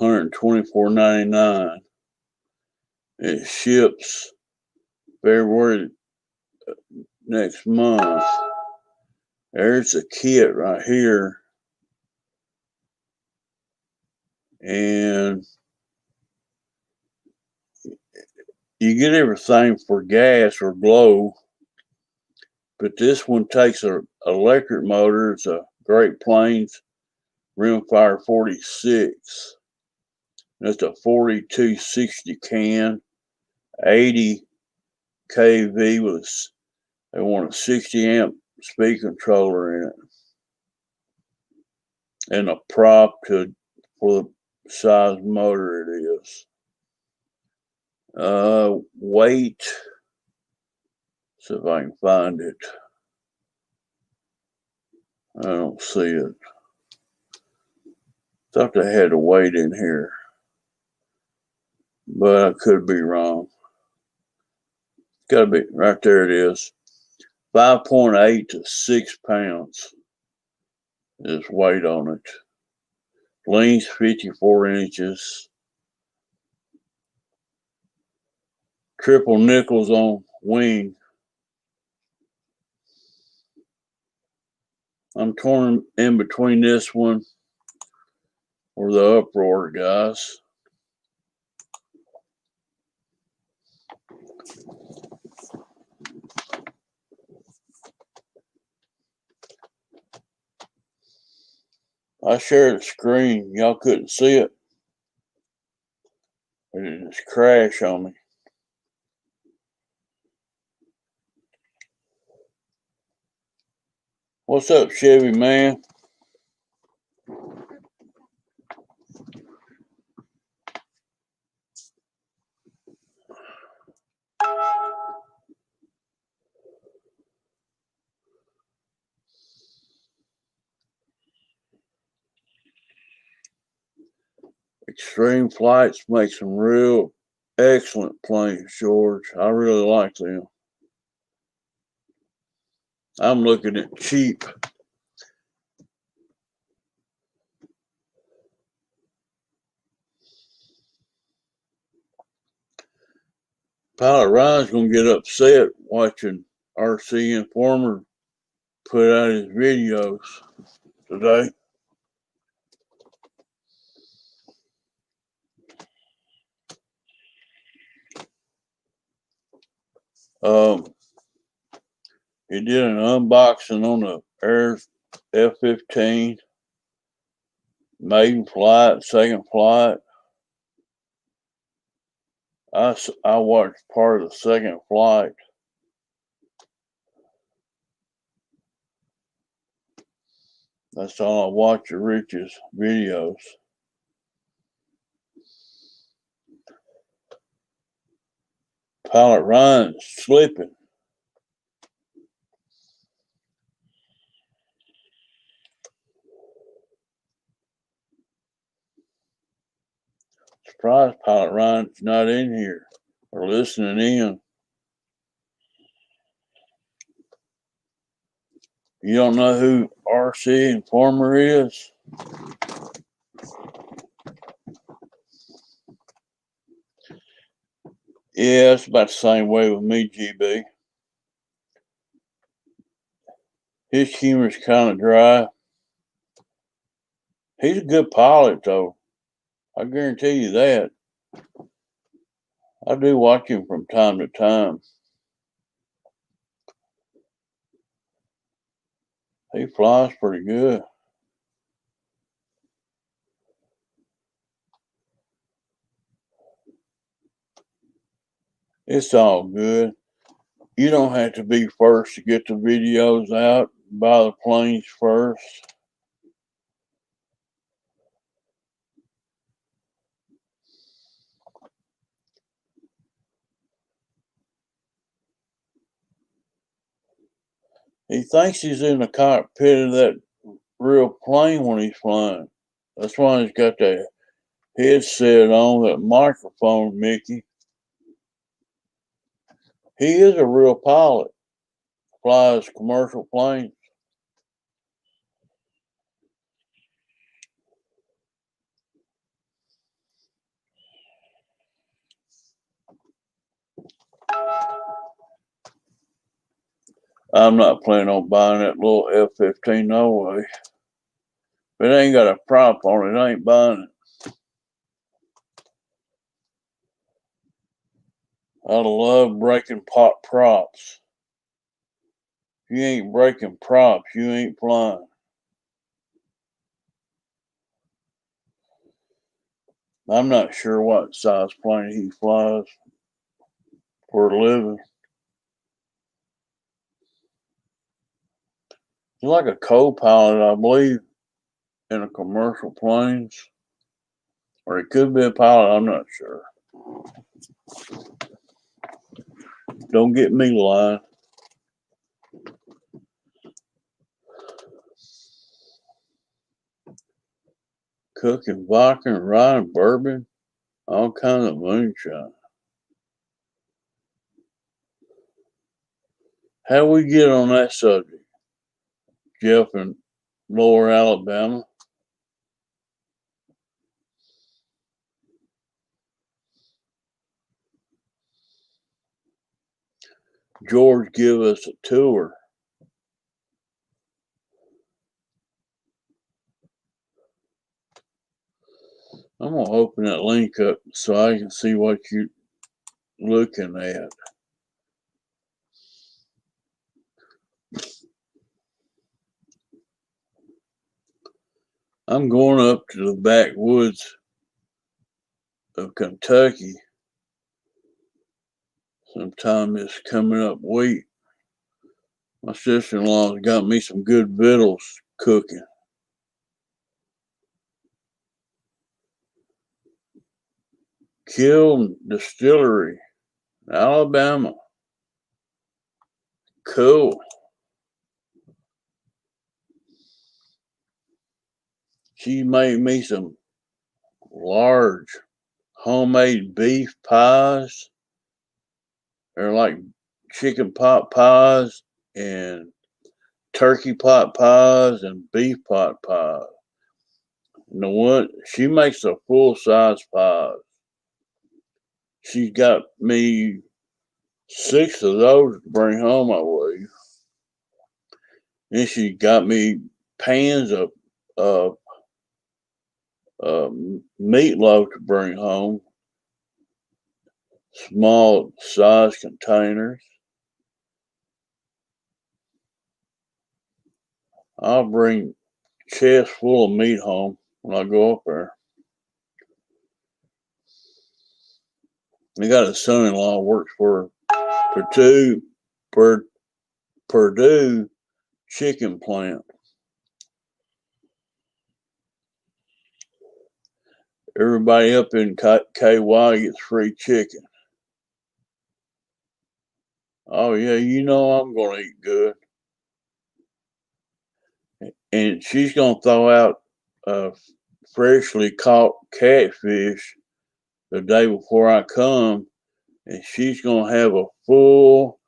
$124.99. It ships February next month. There's a kit right here. And you get everything for gas or glow, but this one takes an electric motor. It's a Great Plains Rimfire 46. That's a 4260 can, 80 kV with they want a 60 amp speed controller in it, and a prop for the size motor it is. Weight. See if I can find it. I don't see it. Thought they had a weight in here, but I could be wrong. Gotta be right there. It is 5.8 to 6 pounds. Is weight on it. Length 54 inches. Triple nickels on wing. I'm torn in between this one or the Uproar, guys. I shared a screen. Y'all couldn't see it. It just crashed on me. What's up, Chevy man? Extreme Flights make some real excellent planes, George. I really like them. I'm looking at cheap. Pilot Ryan's gonna get upset watching RC Informer put out his videos today. He did an unboxing on the Air F-15, maiden flight, second flight. I watched part of the second flight. That's all I watch of Rich's videos. Pilot Ryan's slipping. Surprised Pilot Ryan's not in here or listening in. You don't know who RC Informer is? Yeah, it's about the same way with me, GB. His humor's kind of dry. He's a good pilot, though. I guarantee you that. I do watch him from time to time. He flies pretty good. It's all good. You don't have to be first to get the videos out. Buy the planes first. He thinks he's in the cockpit of that real plane when he's flying. That's why he's got that headset on, that microphone, Mickey. He is a real pilot. Flies commercial planes. I'm not planning on buying that little F-15 no way. If it ain't got a prop on it, I ain't buying it. I love breaking props. If you ain't breaking props, you ain't flying. I'm not sure what size plane he flies for a living. He's like a co-pilot, I believe, in a commercial planes. Or he could be a pilot, I'm not sure. Don't get me lying. Cooking vodka and riding bourbon, all kinds of moonshine. How we get on that subject, Jeff in Lower Alabama? George give us a tour. I'm gonna open that link up so I can see what you're looking at. I'm going up to the backwoods of Kentucky sometime this coming up week. My sister-in-law's got me some good victuals cooking. Kiln Distillery, Alabama. Cool. She made me some large homemade beef pies. They're like chicken pot pies and turkey pot pies and beef pot pies. And the one she makes a full size pies. She's got me 6 of those to bring home, I believe. And she got me pans of meatloaf to bring home, small size containers. I'll bring chest full of meat home when I go up there. I got a son-in-law who works for Purdue chicken plant. Everybody up in KY gets free chicken. Oh yeah, you know I'm gonna eat good. And she's gonna throw out freshly caught catfish the day before I come, and she's gonna have a full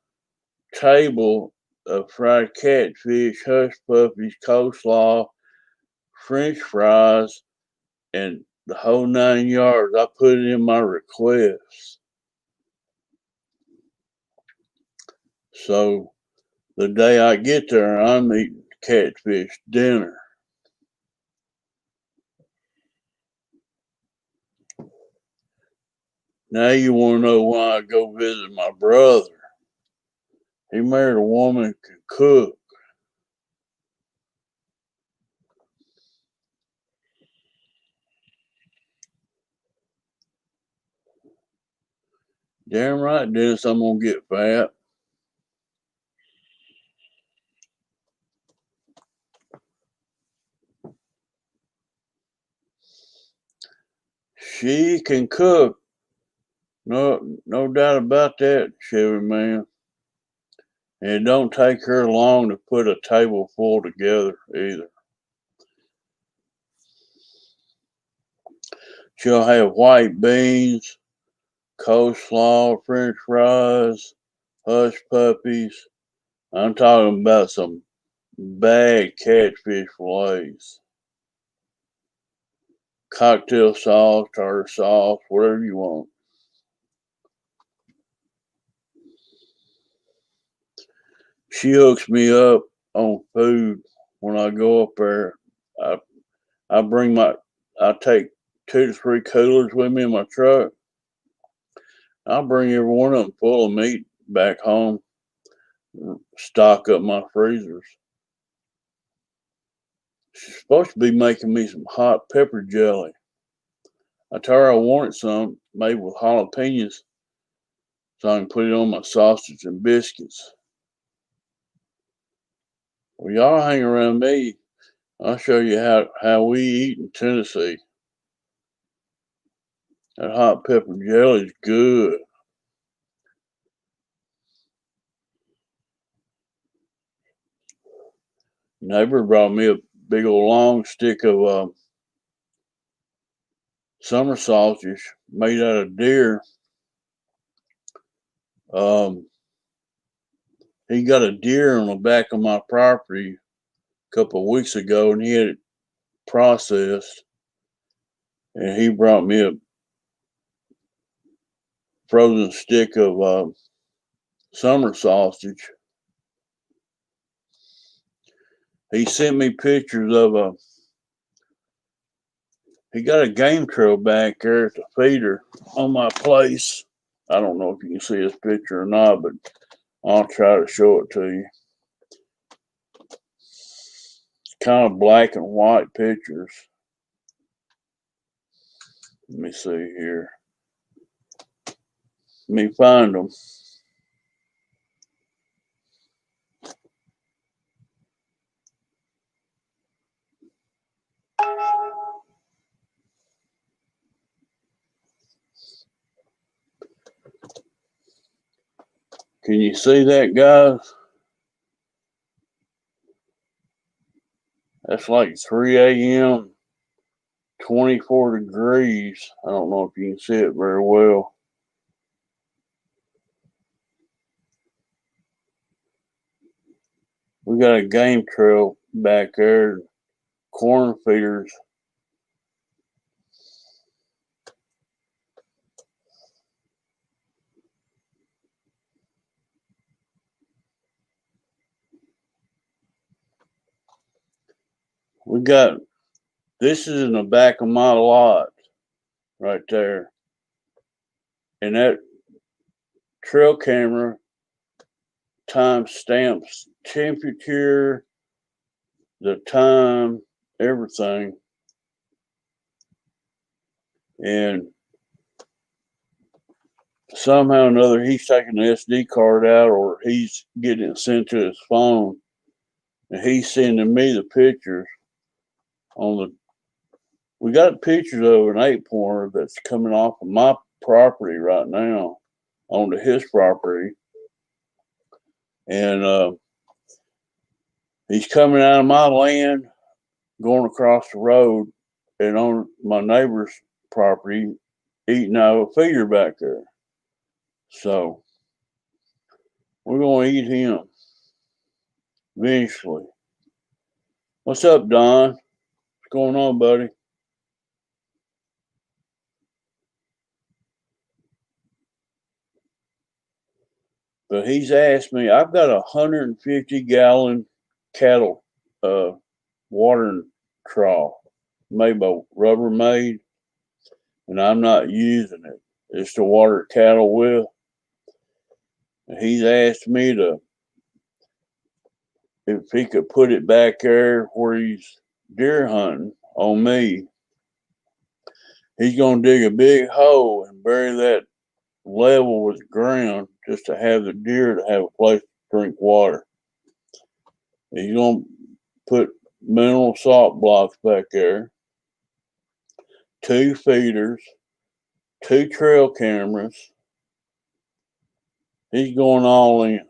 table of fried catfish, hush puppies, coleslaw, French fries, and the whole 9 yards. I put it in my request. So the day I get there, I'm eating catfish dinner. Now you want to know why I go visit my brother. He married a woman who can cook. Damn right, Dennis, I'm gonna get fat. She can cook. No doubt about that, Chevy man. And it don't take her long to put a table full together either. She'll have white beans, coleslaw, French fries, hush puppies. I'm talking about some bag catfish fillets. Cocktail sauce, tartar sauce, whatever you want. She hooks me up on food when I go up there. I I bring I take 2 to 3 coolers with me in my truck. I'll bring every one of them full of meat back home, stock up my freezers. She's supposed to be making me some hot pepper jelly. I told her I wanted some made with jalapenos so I can put it on my sausage and biscuits. Well, y'all hang around me. I'll show you how we eat in Tennessee. That hot pepper jelly is good. Neighbor brought me a big old long stick of summer sausage made out of deer. Um, he got a deer on the back of my property a couple of weeks ago, and he had it processed. And he brought me a frozen stick of summer sausage. He sent me pictures of he got a game trail back there at the feeder on my place. I don't know if you can see this picture or not, but I'll try to show it to you. It's kind of black and white pictures. Let me see here. Let me find them. Can you see that, guys? That's like 3 a.m., 24 degrees. I don't know if you can see it very well. We got a game trail back there, corn feeders. We got this is in the back of my lot right there. And that trail camera time stamps temperature, the time, everything. And somehow or another, he's taking the SD card out or he's getting it sent to his phone. And he's sending me the pictures on the. We got pictures of an 8-pointer that's coming off of my property right now onto his property. And he's coming out of my land, going across the road, and on my neighbor's property, eating out of a feeder back there. So we're going to eat him eventually. What's up, Don? What's going on, buddy? But he's asked me, I've got a 150-gallon cattle watering trough made by Rubbermaid, and I'm not using it. It's to water cattle with. And he's asked me to if he could put it back there where he's deer hunting on me. He's gonna dig a big hole and bury that level with the ground just to have the deer to have a place to drink water. He's gonna put mineral salt blocks back there, 2 feeders, 2 trail cameras. He's going all in.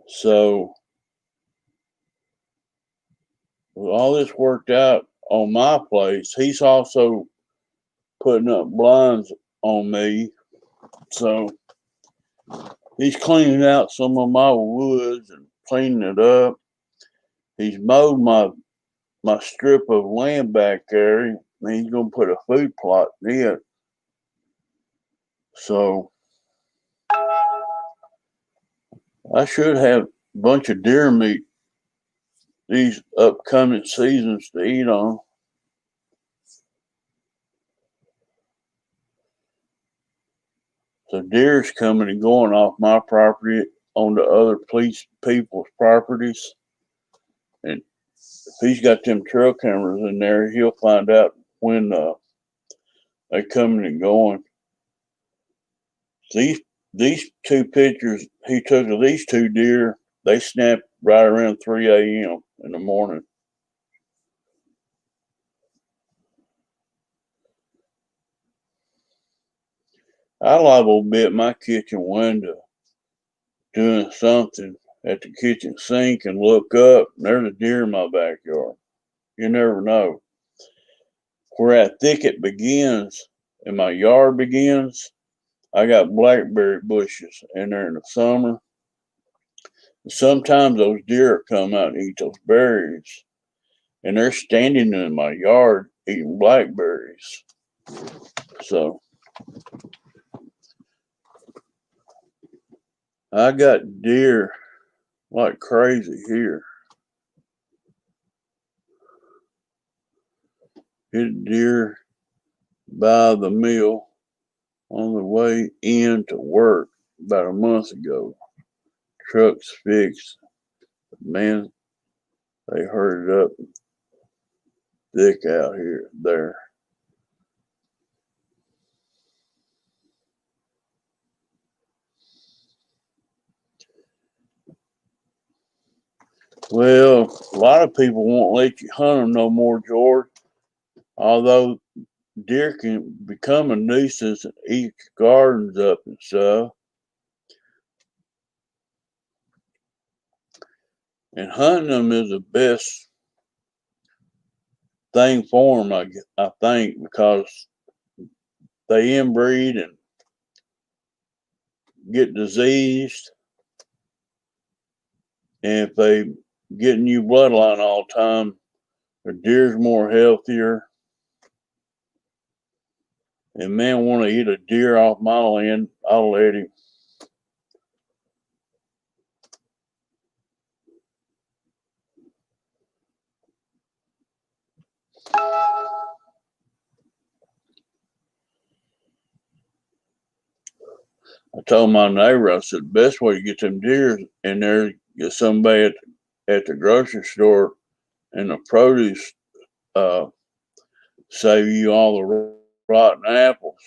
So with all this worked out on my place, he's also putting up blinds on me. So he's cleaning out some of my woods and cleaning it up. He's mowed my strip of land back there, and he's gonna put a food plot in it. So I should have a bunch of deer meat these upcoming seasons to eat on. So deer's coming and going off my property onto other people's properties. And if he's got them trail cameras in there, he'll find out when they're coming and going. These two pictures he took of these two deer, they snapped right around 3 a.m. in the morning. I liable to be at my kitchen window doing something at the kitchen sink and look up and there's a deer in my backyard. You never know. Where that thicket begins and my yard begins, I got blackberry bushes in there in the summer. Sometimes those deer come out and eat those berries, and they're standing in my yard eating blackberries. So I got deer like crazy here. Hit deer by the mill on the way in to work about a month ago. Truck's fixed. Man, they herded up thick out there. Well, a lot of people won't let you hunt them no more, George. Although deer can become a nuisance and eat gardens up and stuff. And hunting them is the best thing for them, I think, because they inbreed and get diseased. And if they get new bloodline all the time, the deer's more healthier. And man want to eat a deer off my land, I'll let him. I told my neighbor, I said, the best way to get them deer in there, get somebody at the grocery store and the produce uh, save you all the rotten apples.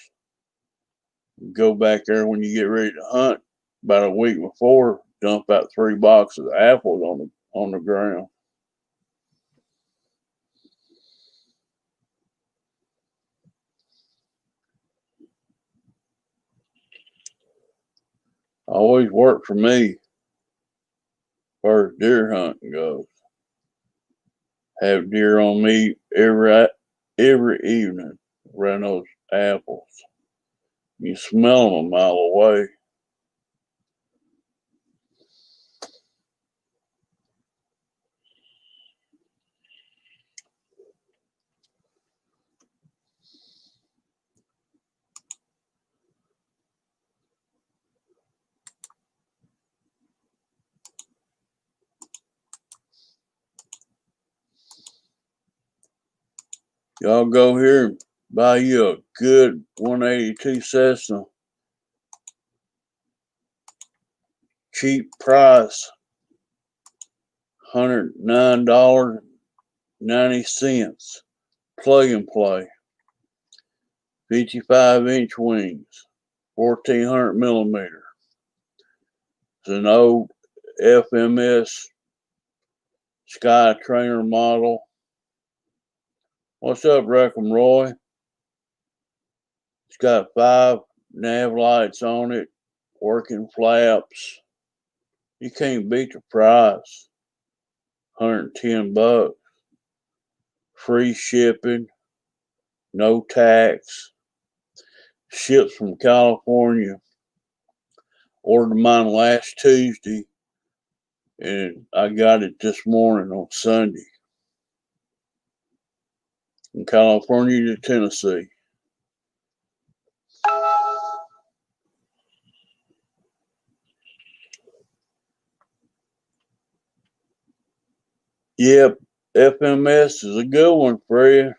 Go back there when you get ready to hunt about a week before, dump out 3 boxes of apples on the ground. Always worked for me as far as deer hunting goes. Have deer on me every evening around those apples. You smell them a mile away. Y'all go here and buy you a good 182 Cessna. Cheap price. $109.90. Plug and play. 55-inch wings. 1400 millimeter. It's an old FMS Sky Trainer model. What's up, Reckham Roy? It's got 5 nav lights on it, working flaps. You can't beat the price. $110. Free shipping, no tax. Ships from California. Ordered mine last Tuesday, and I got it this morning on Sunday. From California to Tennessee. Yep, FMS is a good one for you.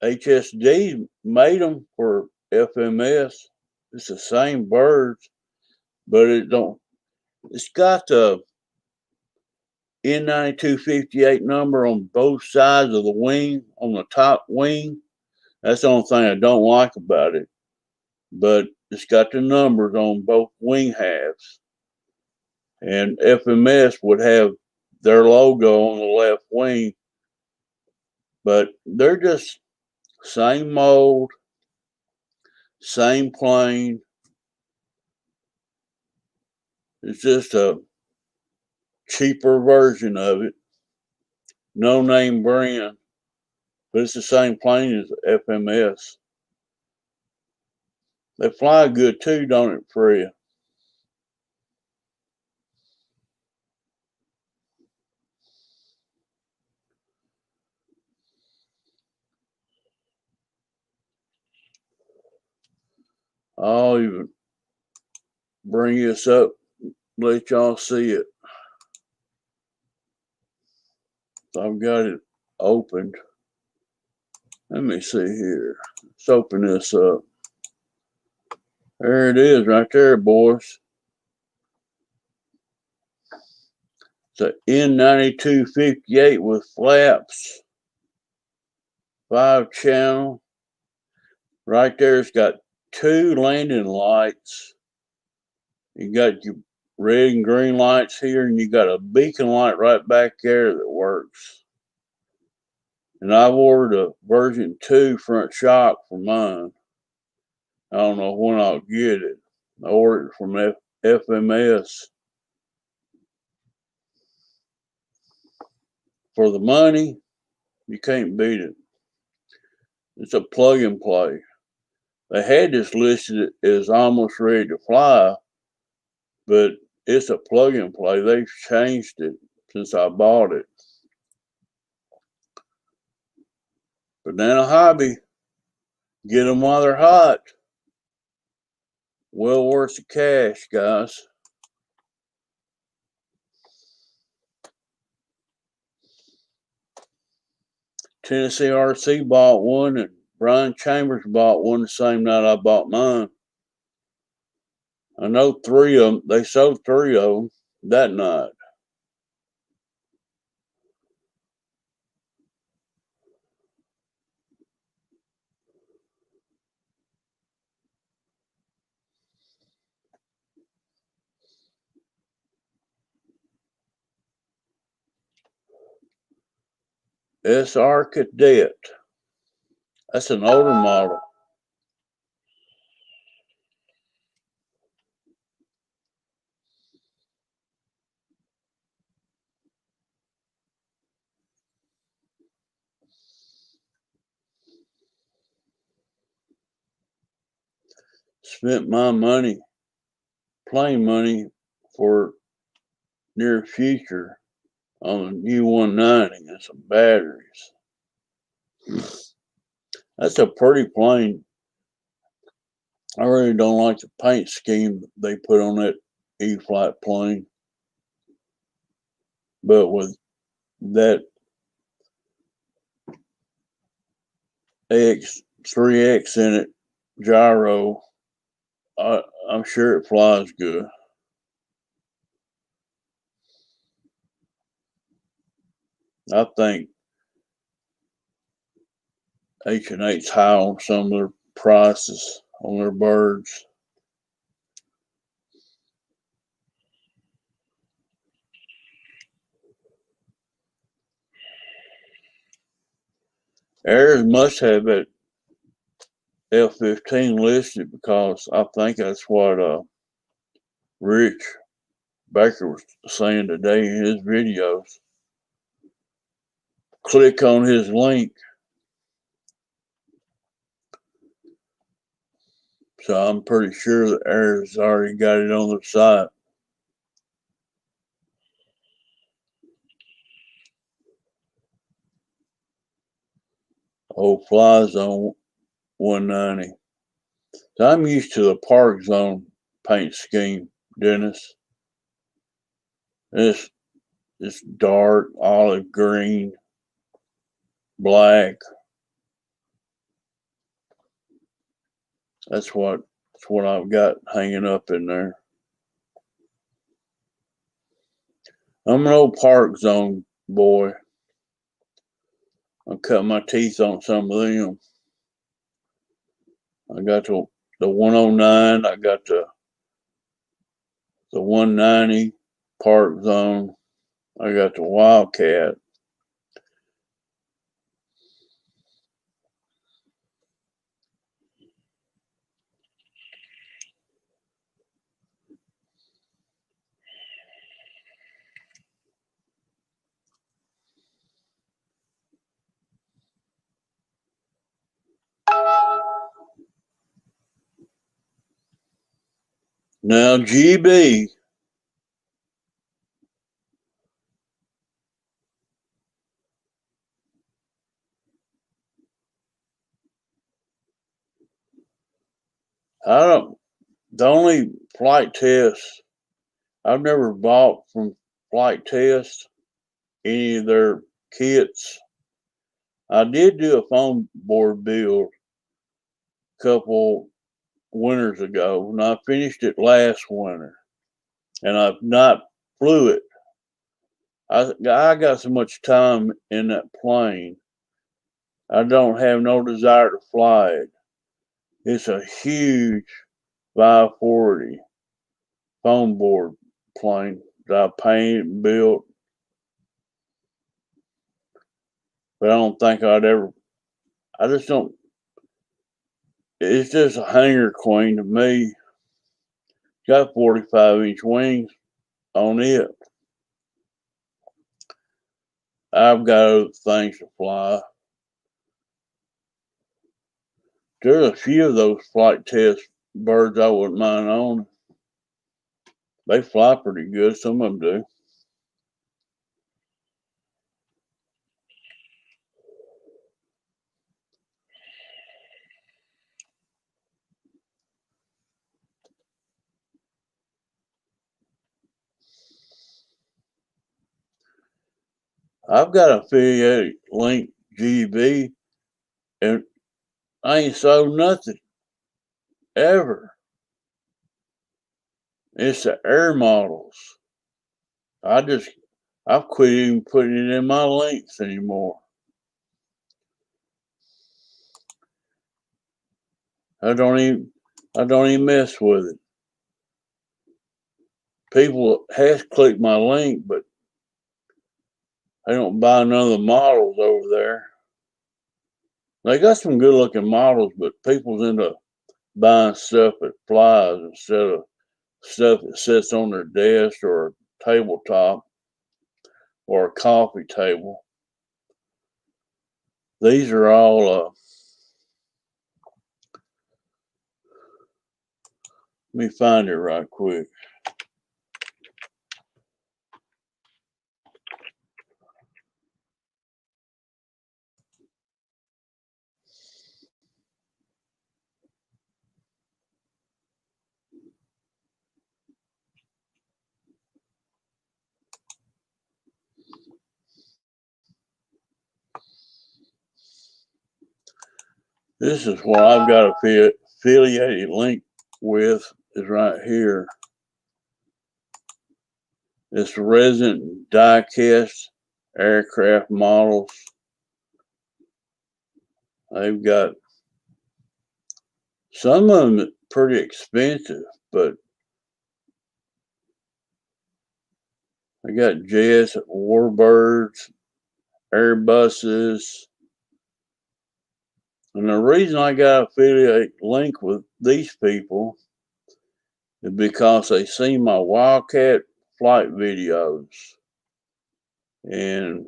HSD made them for FMS. It's the same birds, but it's got the N9258 number on both sides of the wing, on the top wing. That's the only thing I don't like about it. But it's got the numbers on both wing halves. And FMS would have their logo on the left wing. But they're just same mold, same plane. It's just a cheaper version of it. No name brand. But it's the same plane as FMS. They fly good too, don't it, Freya? I'll even bring this up, let y'all see it. I've got it opened. Let me see here. Let's open this up. There it is right there, boys. It's an N9258 with flaps. 5-channel. Right there, it's got 2 landing lights. You got your red and green lights here, and you got a beacon light right back there that works. And I've ordered a version 2 front shock for mine. I don't know when I'll get it. I ordered it from FMS. For the money, you can't beat it. It's a plug and play. They had this listed as almost ready to fly, but it's a plug and play. They've changed it since I bought it. Banana Hobby, get them while they're hot. Well worth the cash, guys. Tennessee RC bought one, and Brian Chambers bought one the same night I bought mine. I know 3 of them. They sold 3 of them that night. SR Cadet. That's an older model. Spent my money, plane money, for near future on a new 190 and some batteries. That's a pretty plane. I really don't like the paint scheme they put on that E-flight plane. But with that X3X in it, gyro, I'm sure it flies good. I think H&H's high on some of their prices on their birds. Ayers must have that F-15 listed because I think that's what Rich Baker was saying today in his videos. Click on his link. So I'm pretty sure that Ayers already got it on their site. Old Fly Zone 190. So I'm used to the Park Zone paint scheme, Dennis. It's dark, olive green, black. That's what I've got hanging up in there. I'm an old Park Zone boy. I cut my teeth on some of them. I got the 109. I got the 190 Park Zone. I got the Wildcat. Now, GB, the only flight test I've never bought from Flight Test any of their kits. I did do a foam board build a couple winters ago, and I finished it last winter, and I've not flew it. I got so much time in that plane, I don't have no desire to fly it. It's a huge 540 foam board plane that I painted and built, but I don't think I'd ever. I just don't. It's just a hangar queen to me. Got 45-inch wings on it. I've got other things to fly. There's a few of those flight test birds I wouldn't mind owning. They fly pretty good. Some of them do. I've got an affiliated link GB, and I ain't sold nothing ever. It's the air models. I've quit even putting it in my links anymore. I don't even mess with it. People has clicked my link, but they don't buy none of the models over there. They got some good looking models, but people's into buying stuff that flies instead of stuff that sits on their desk or a tabletop or a coffee table. These are all, let me find it right quick. This is what I've got a affiliated link with, is right here. It's resin die cast aircraft models. They've got some of them pretty expensive, but they got jets, warbirds, Airbuses. And the reason I got affiliate link with these people is because they see my Wildcat flight videos, and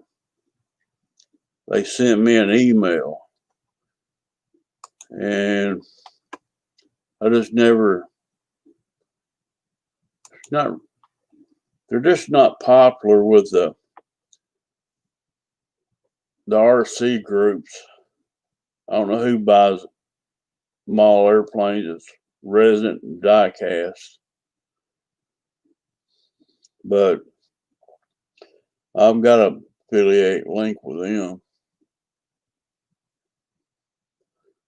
they sent me an email, and I just never, not, they're just not popular with the RC groups. I don't know who buys small airplanes that's resin and die cast, but I've got a affiliate link with them.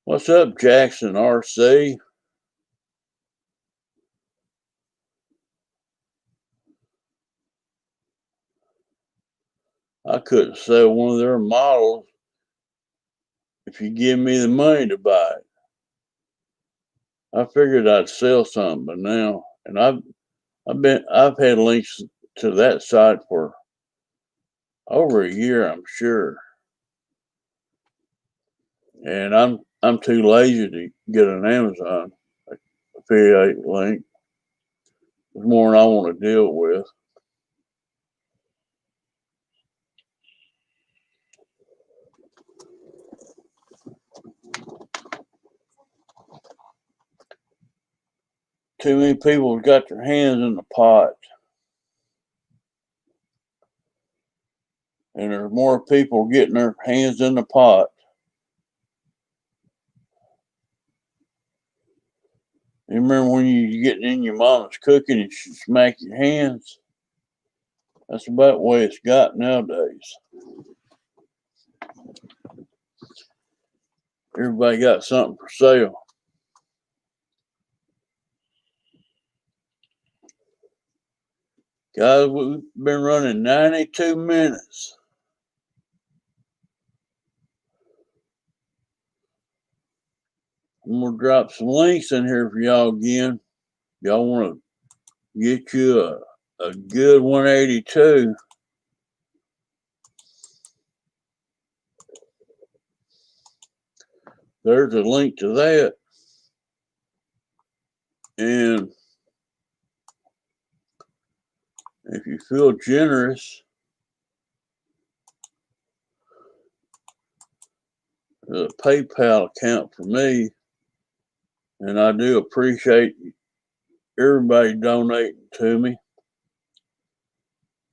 What's up, Jackson RC? I couldn't sell one of their models if you give me the money to buy it. I figured I'd sell something, but now, and I've had links to that site for over a year, I'm sure. And I'm too lazy to get an Amazon affiliate link. It's more than I want to deal with. Too many people have got their hands in the pot. And there's more people getting their hands in the pot. You remember when you getting in your mama's cooking and she smack your hands? That's about the way it's got nowadays. Everybody got something for sale. Guys, we've been running 92 minutes. I'm going to drop some links in here for y'all again. Y'all want to get you a good 182. There's a link to that. And if you feel generous, there's a PayPal account for me. And I do appreciate everybody donating to me.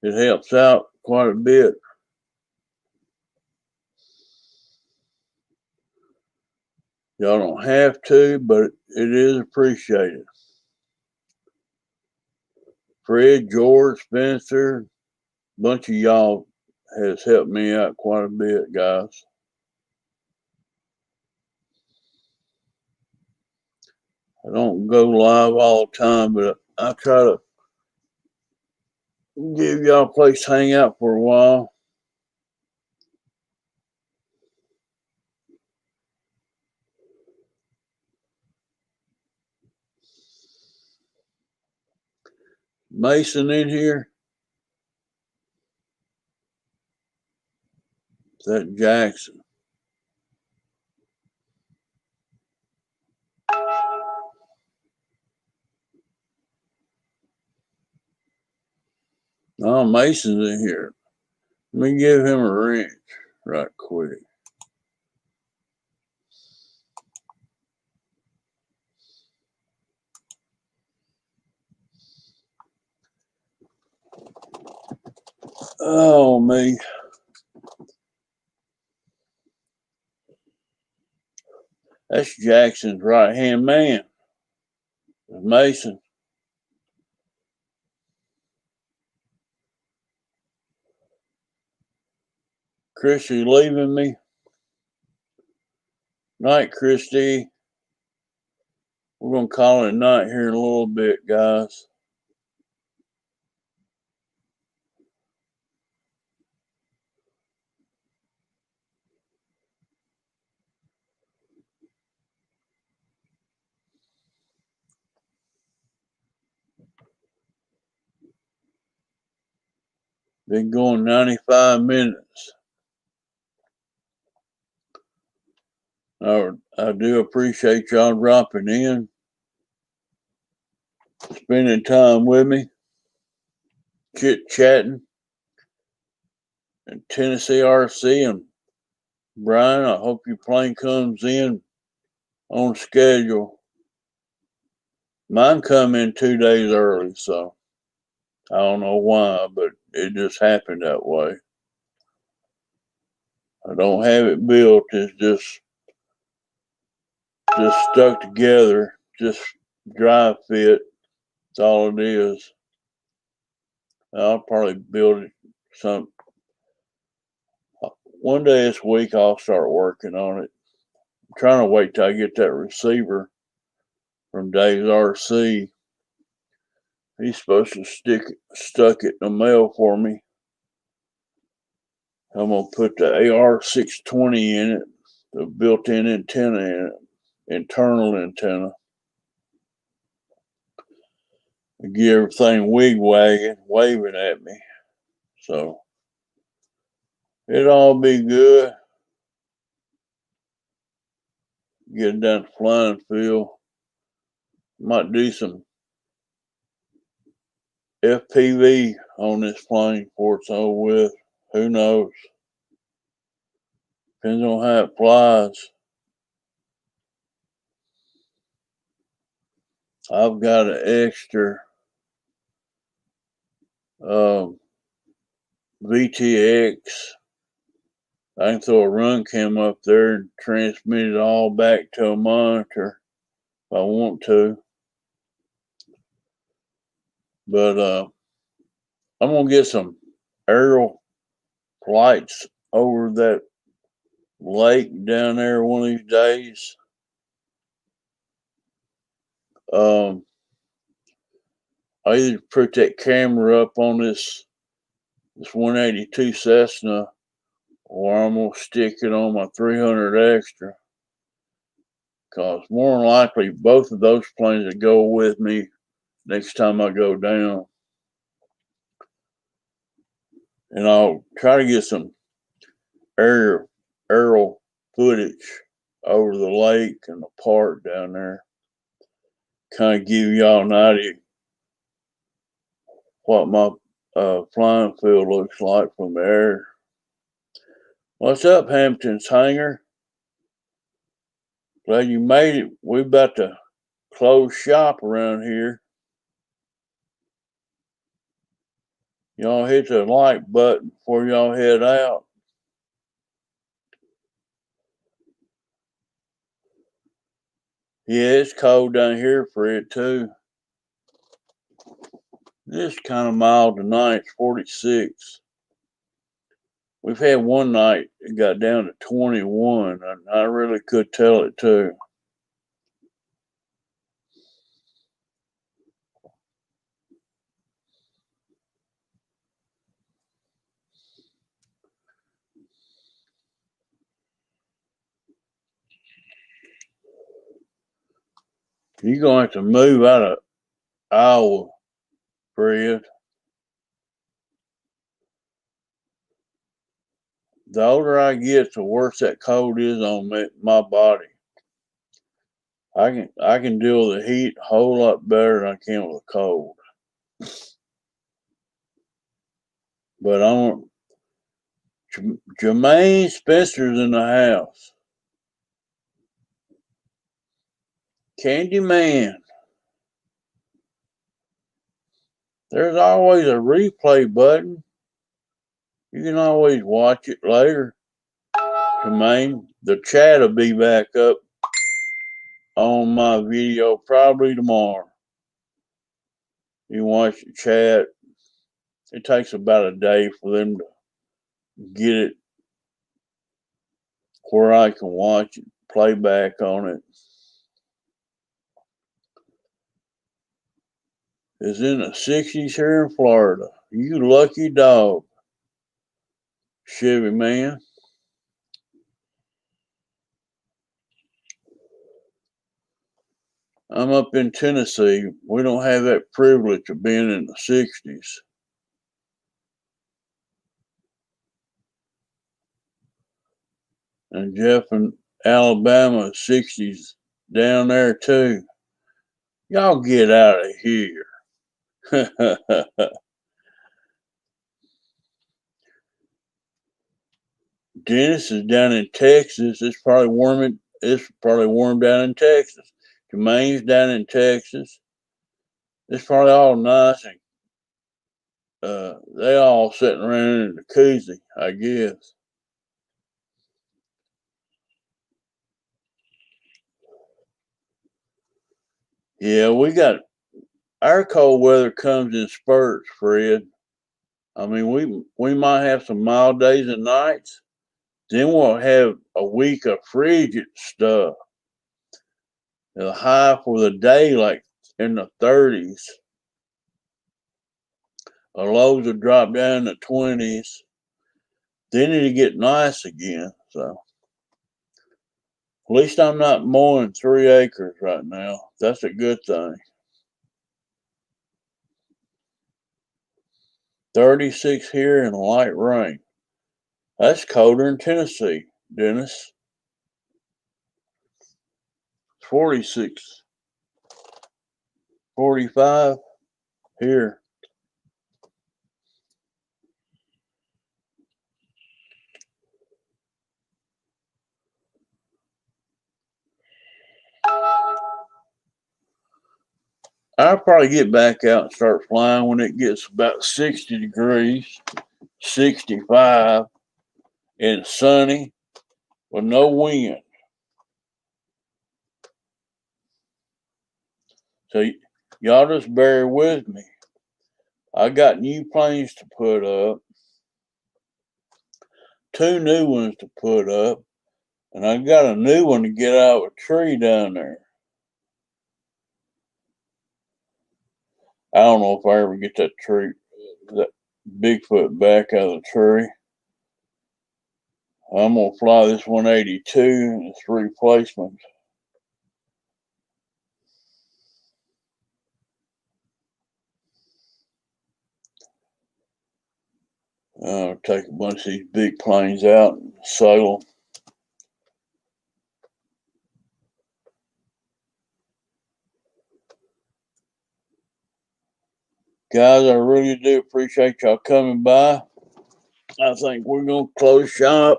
It helps out quite a bit. Y'all don't have to, but it is appreciated. Fred, George, Spencer, a bunch of y'all has helped me out quite a bit, guys. I don't go live all the time, but I try to give y'all a place to hang out for a while. Mason in here? Is that Jackson? Oh, Mason's in here. Let me give him a wrench right quick. Oh, me. That's Jackson's right-hand man. Mason. Christy leaving me. Night, Christy. We're going to call it a night here in a little bit, guys. Been going 95 minutes. I do appreciate y'all dropping in, spending time with me, chit-chatting. And Tennessee RC and Brian, I hope your plane comes in on schedule. Mine come in 2 days early, so I don't know why, but it just happened that way. I don't have it built. It's just stuck together, just dry fit. That's all it is. I'll probably build it one day this week I'll start working on it. I'm trying to wait till I get that receiver from Dave's RC. He's supposed to stuck it in the mail for me. I'm gonna put the AR620 in it, the built-in antenna in it, internal antenna. And get everything waving at me. So it'll all be good. Get down to flying field. Might do some FPV on this plane before it's over with. Who knows? Depends on how it flies. I've got an extra VTX. I can throw a run cam up there and transmit it all back to a monitor if I want to. But I'm gonna get some aerial flights over that lake down there one of these days. I either put that camera up on this 182 Cessna, or I'm gonna stick it on my 300 extra. Cause more than likely both of those planes will go with me next time I go down. And I'll try to get some aerial footage over the lake and the park down there. Kind of give y'all an idea what my flying field looks like from the air. What's up, Hampton's Hangar? Glad you made it. We about to close shop around here. Y'all hit the like button before y'all head out. Yeah, it's cold down here for it too. It's kind of mild tonight. It's 46. We've had one night it got down to 21. I really could tell it too. You're going to have to move out of Iowa, Fred. The older I get, the worse that cold is on my body. I can deal with the heat a whole lot better than I can with the cold. But I want Jermaine Spencer's in the house. Candyman. There's always a replay button. You can always watch it later. Jermaine, the chat will be back up on my video probably tomorrow. You can watch the chat. It takes about a day for them to get it where I can watch it, play back on it. It's in the 60s here in Florida. You lucky dog, Chevy man. I'm up in Tennessee. We don't have that privilege of being in the 60s. And Jeff in Alabama, 60s down there too. Y'all get out of here. Dennis is down in Texas. It's probably warm down in Texas. Jermaine's down in Texas. It's probably all nice and they all sitting around in the koozie, I guess. Yeah, our cold weather comes in spurts, Fred. I mean, we might have some mild days and nights, Then we'll have a week of frigid stuff. The high for the day, like in the 30s. The lows will drop down to 20s. Then it'll get nice again. So at least I'm not mowing 3 acres right now. That's a good thing. 36 here and light rain. That's colder in Tennessee, Dennis. 46, 45 here. I'll probably get back out and start flying when it gets about 60 degrees, 65, and sunny with no wind. So y'all just bear with me. I got new planes to put up, 2 new ones to put up, and I got a new one to get out of a tree down there. I don't know if I ever get that Bigfoot back out of the tree. I'm gonna fly this 182 and its replacement. I'll take a bunch of these big planes out and sail them. Guys, I really do appreciate y'all coming by. I think we're going to close shop.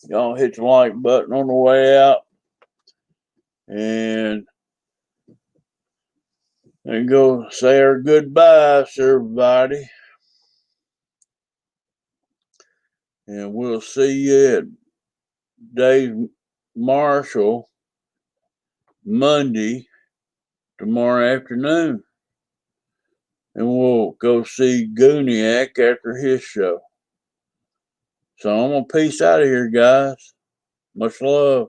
Y'all hit the like button on the way out. And go say our goodbyes to everybody. And we'll see you at Dave Marshall Monday, tomorrow afternoon. And we'll go see Gooniac after his show. So I'm going to peace out of here, guys. Much love.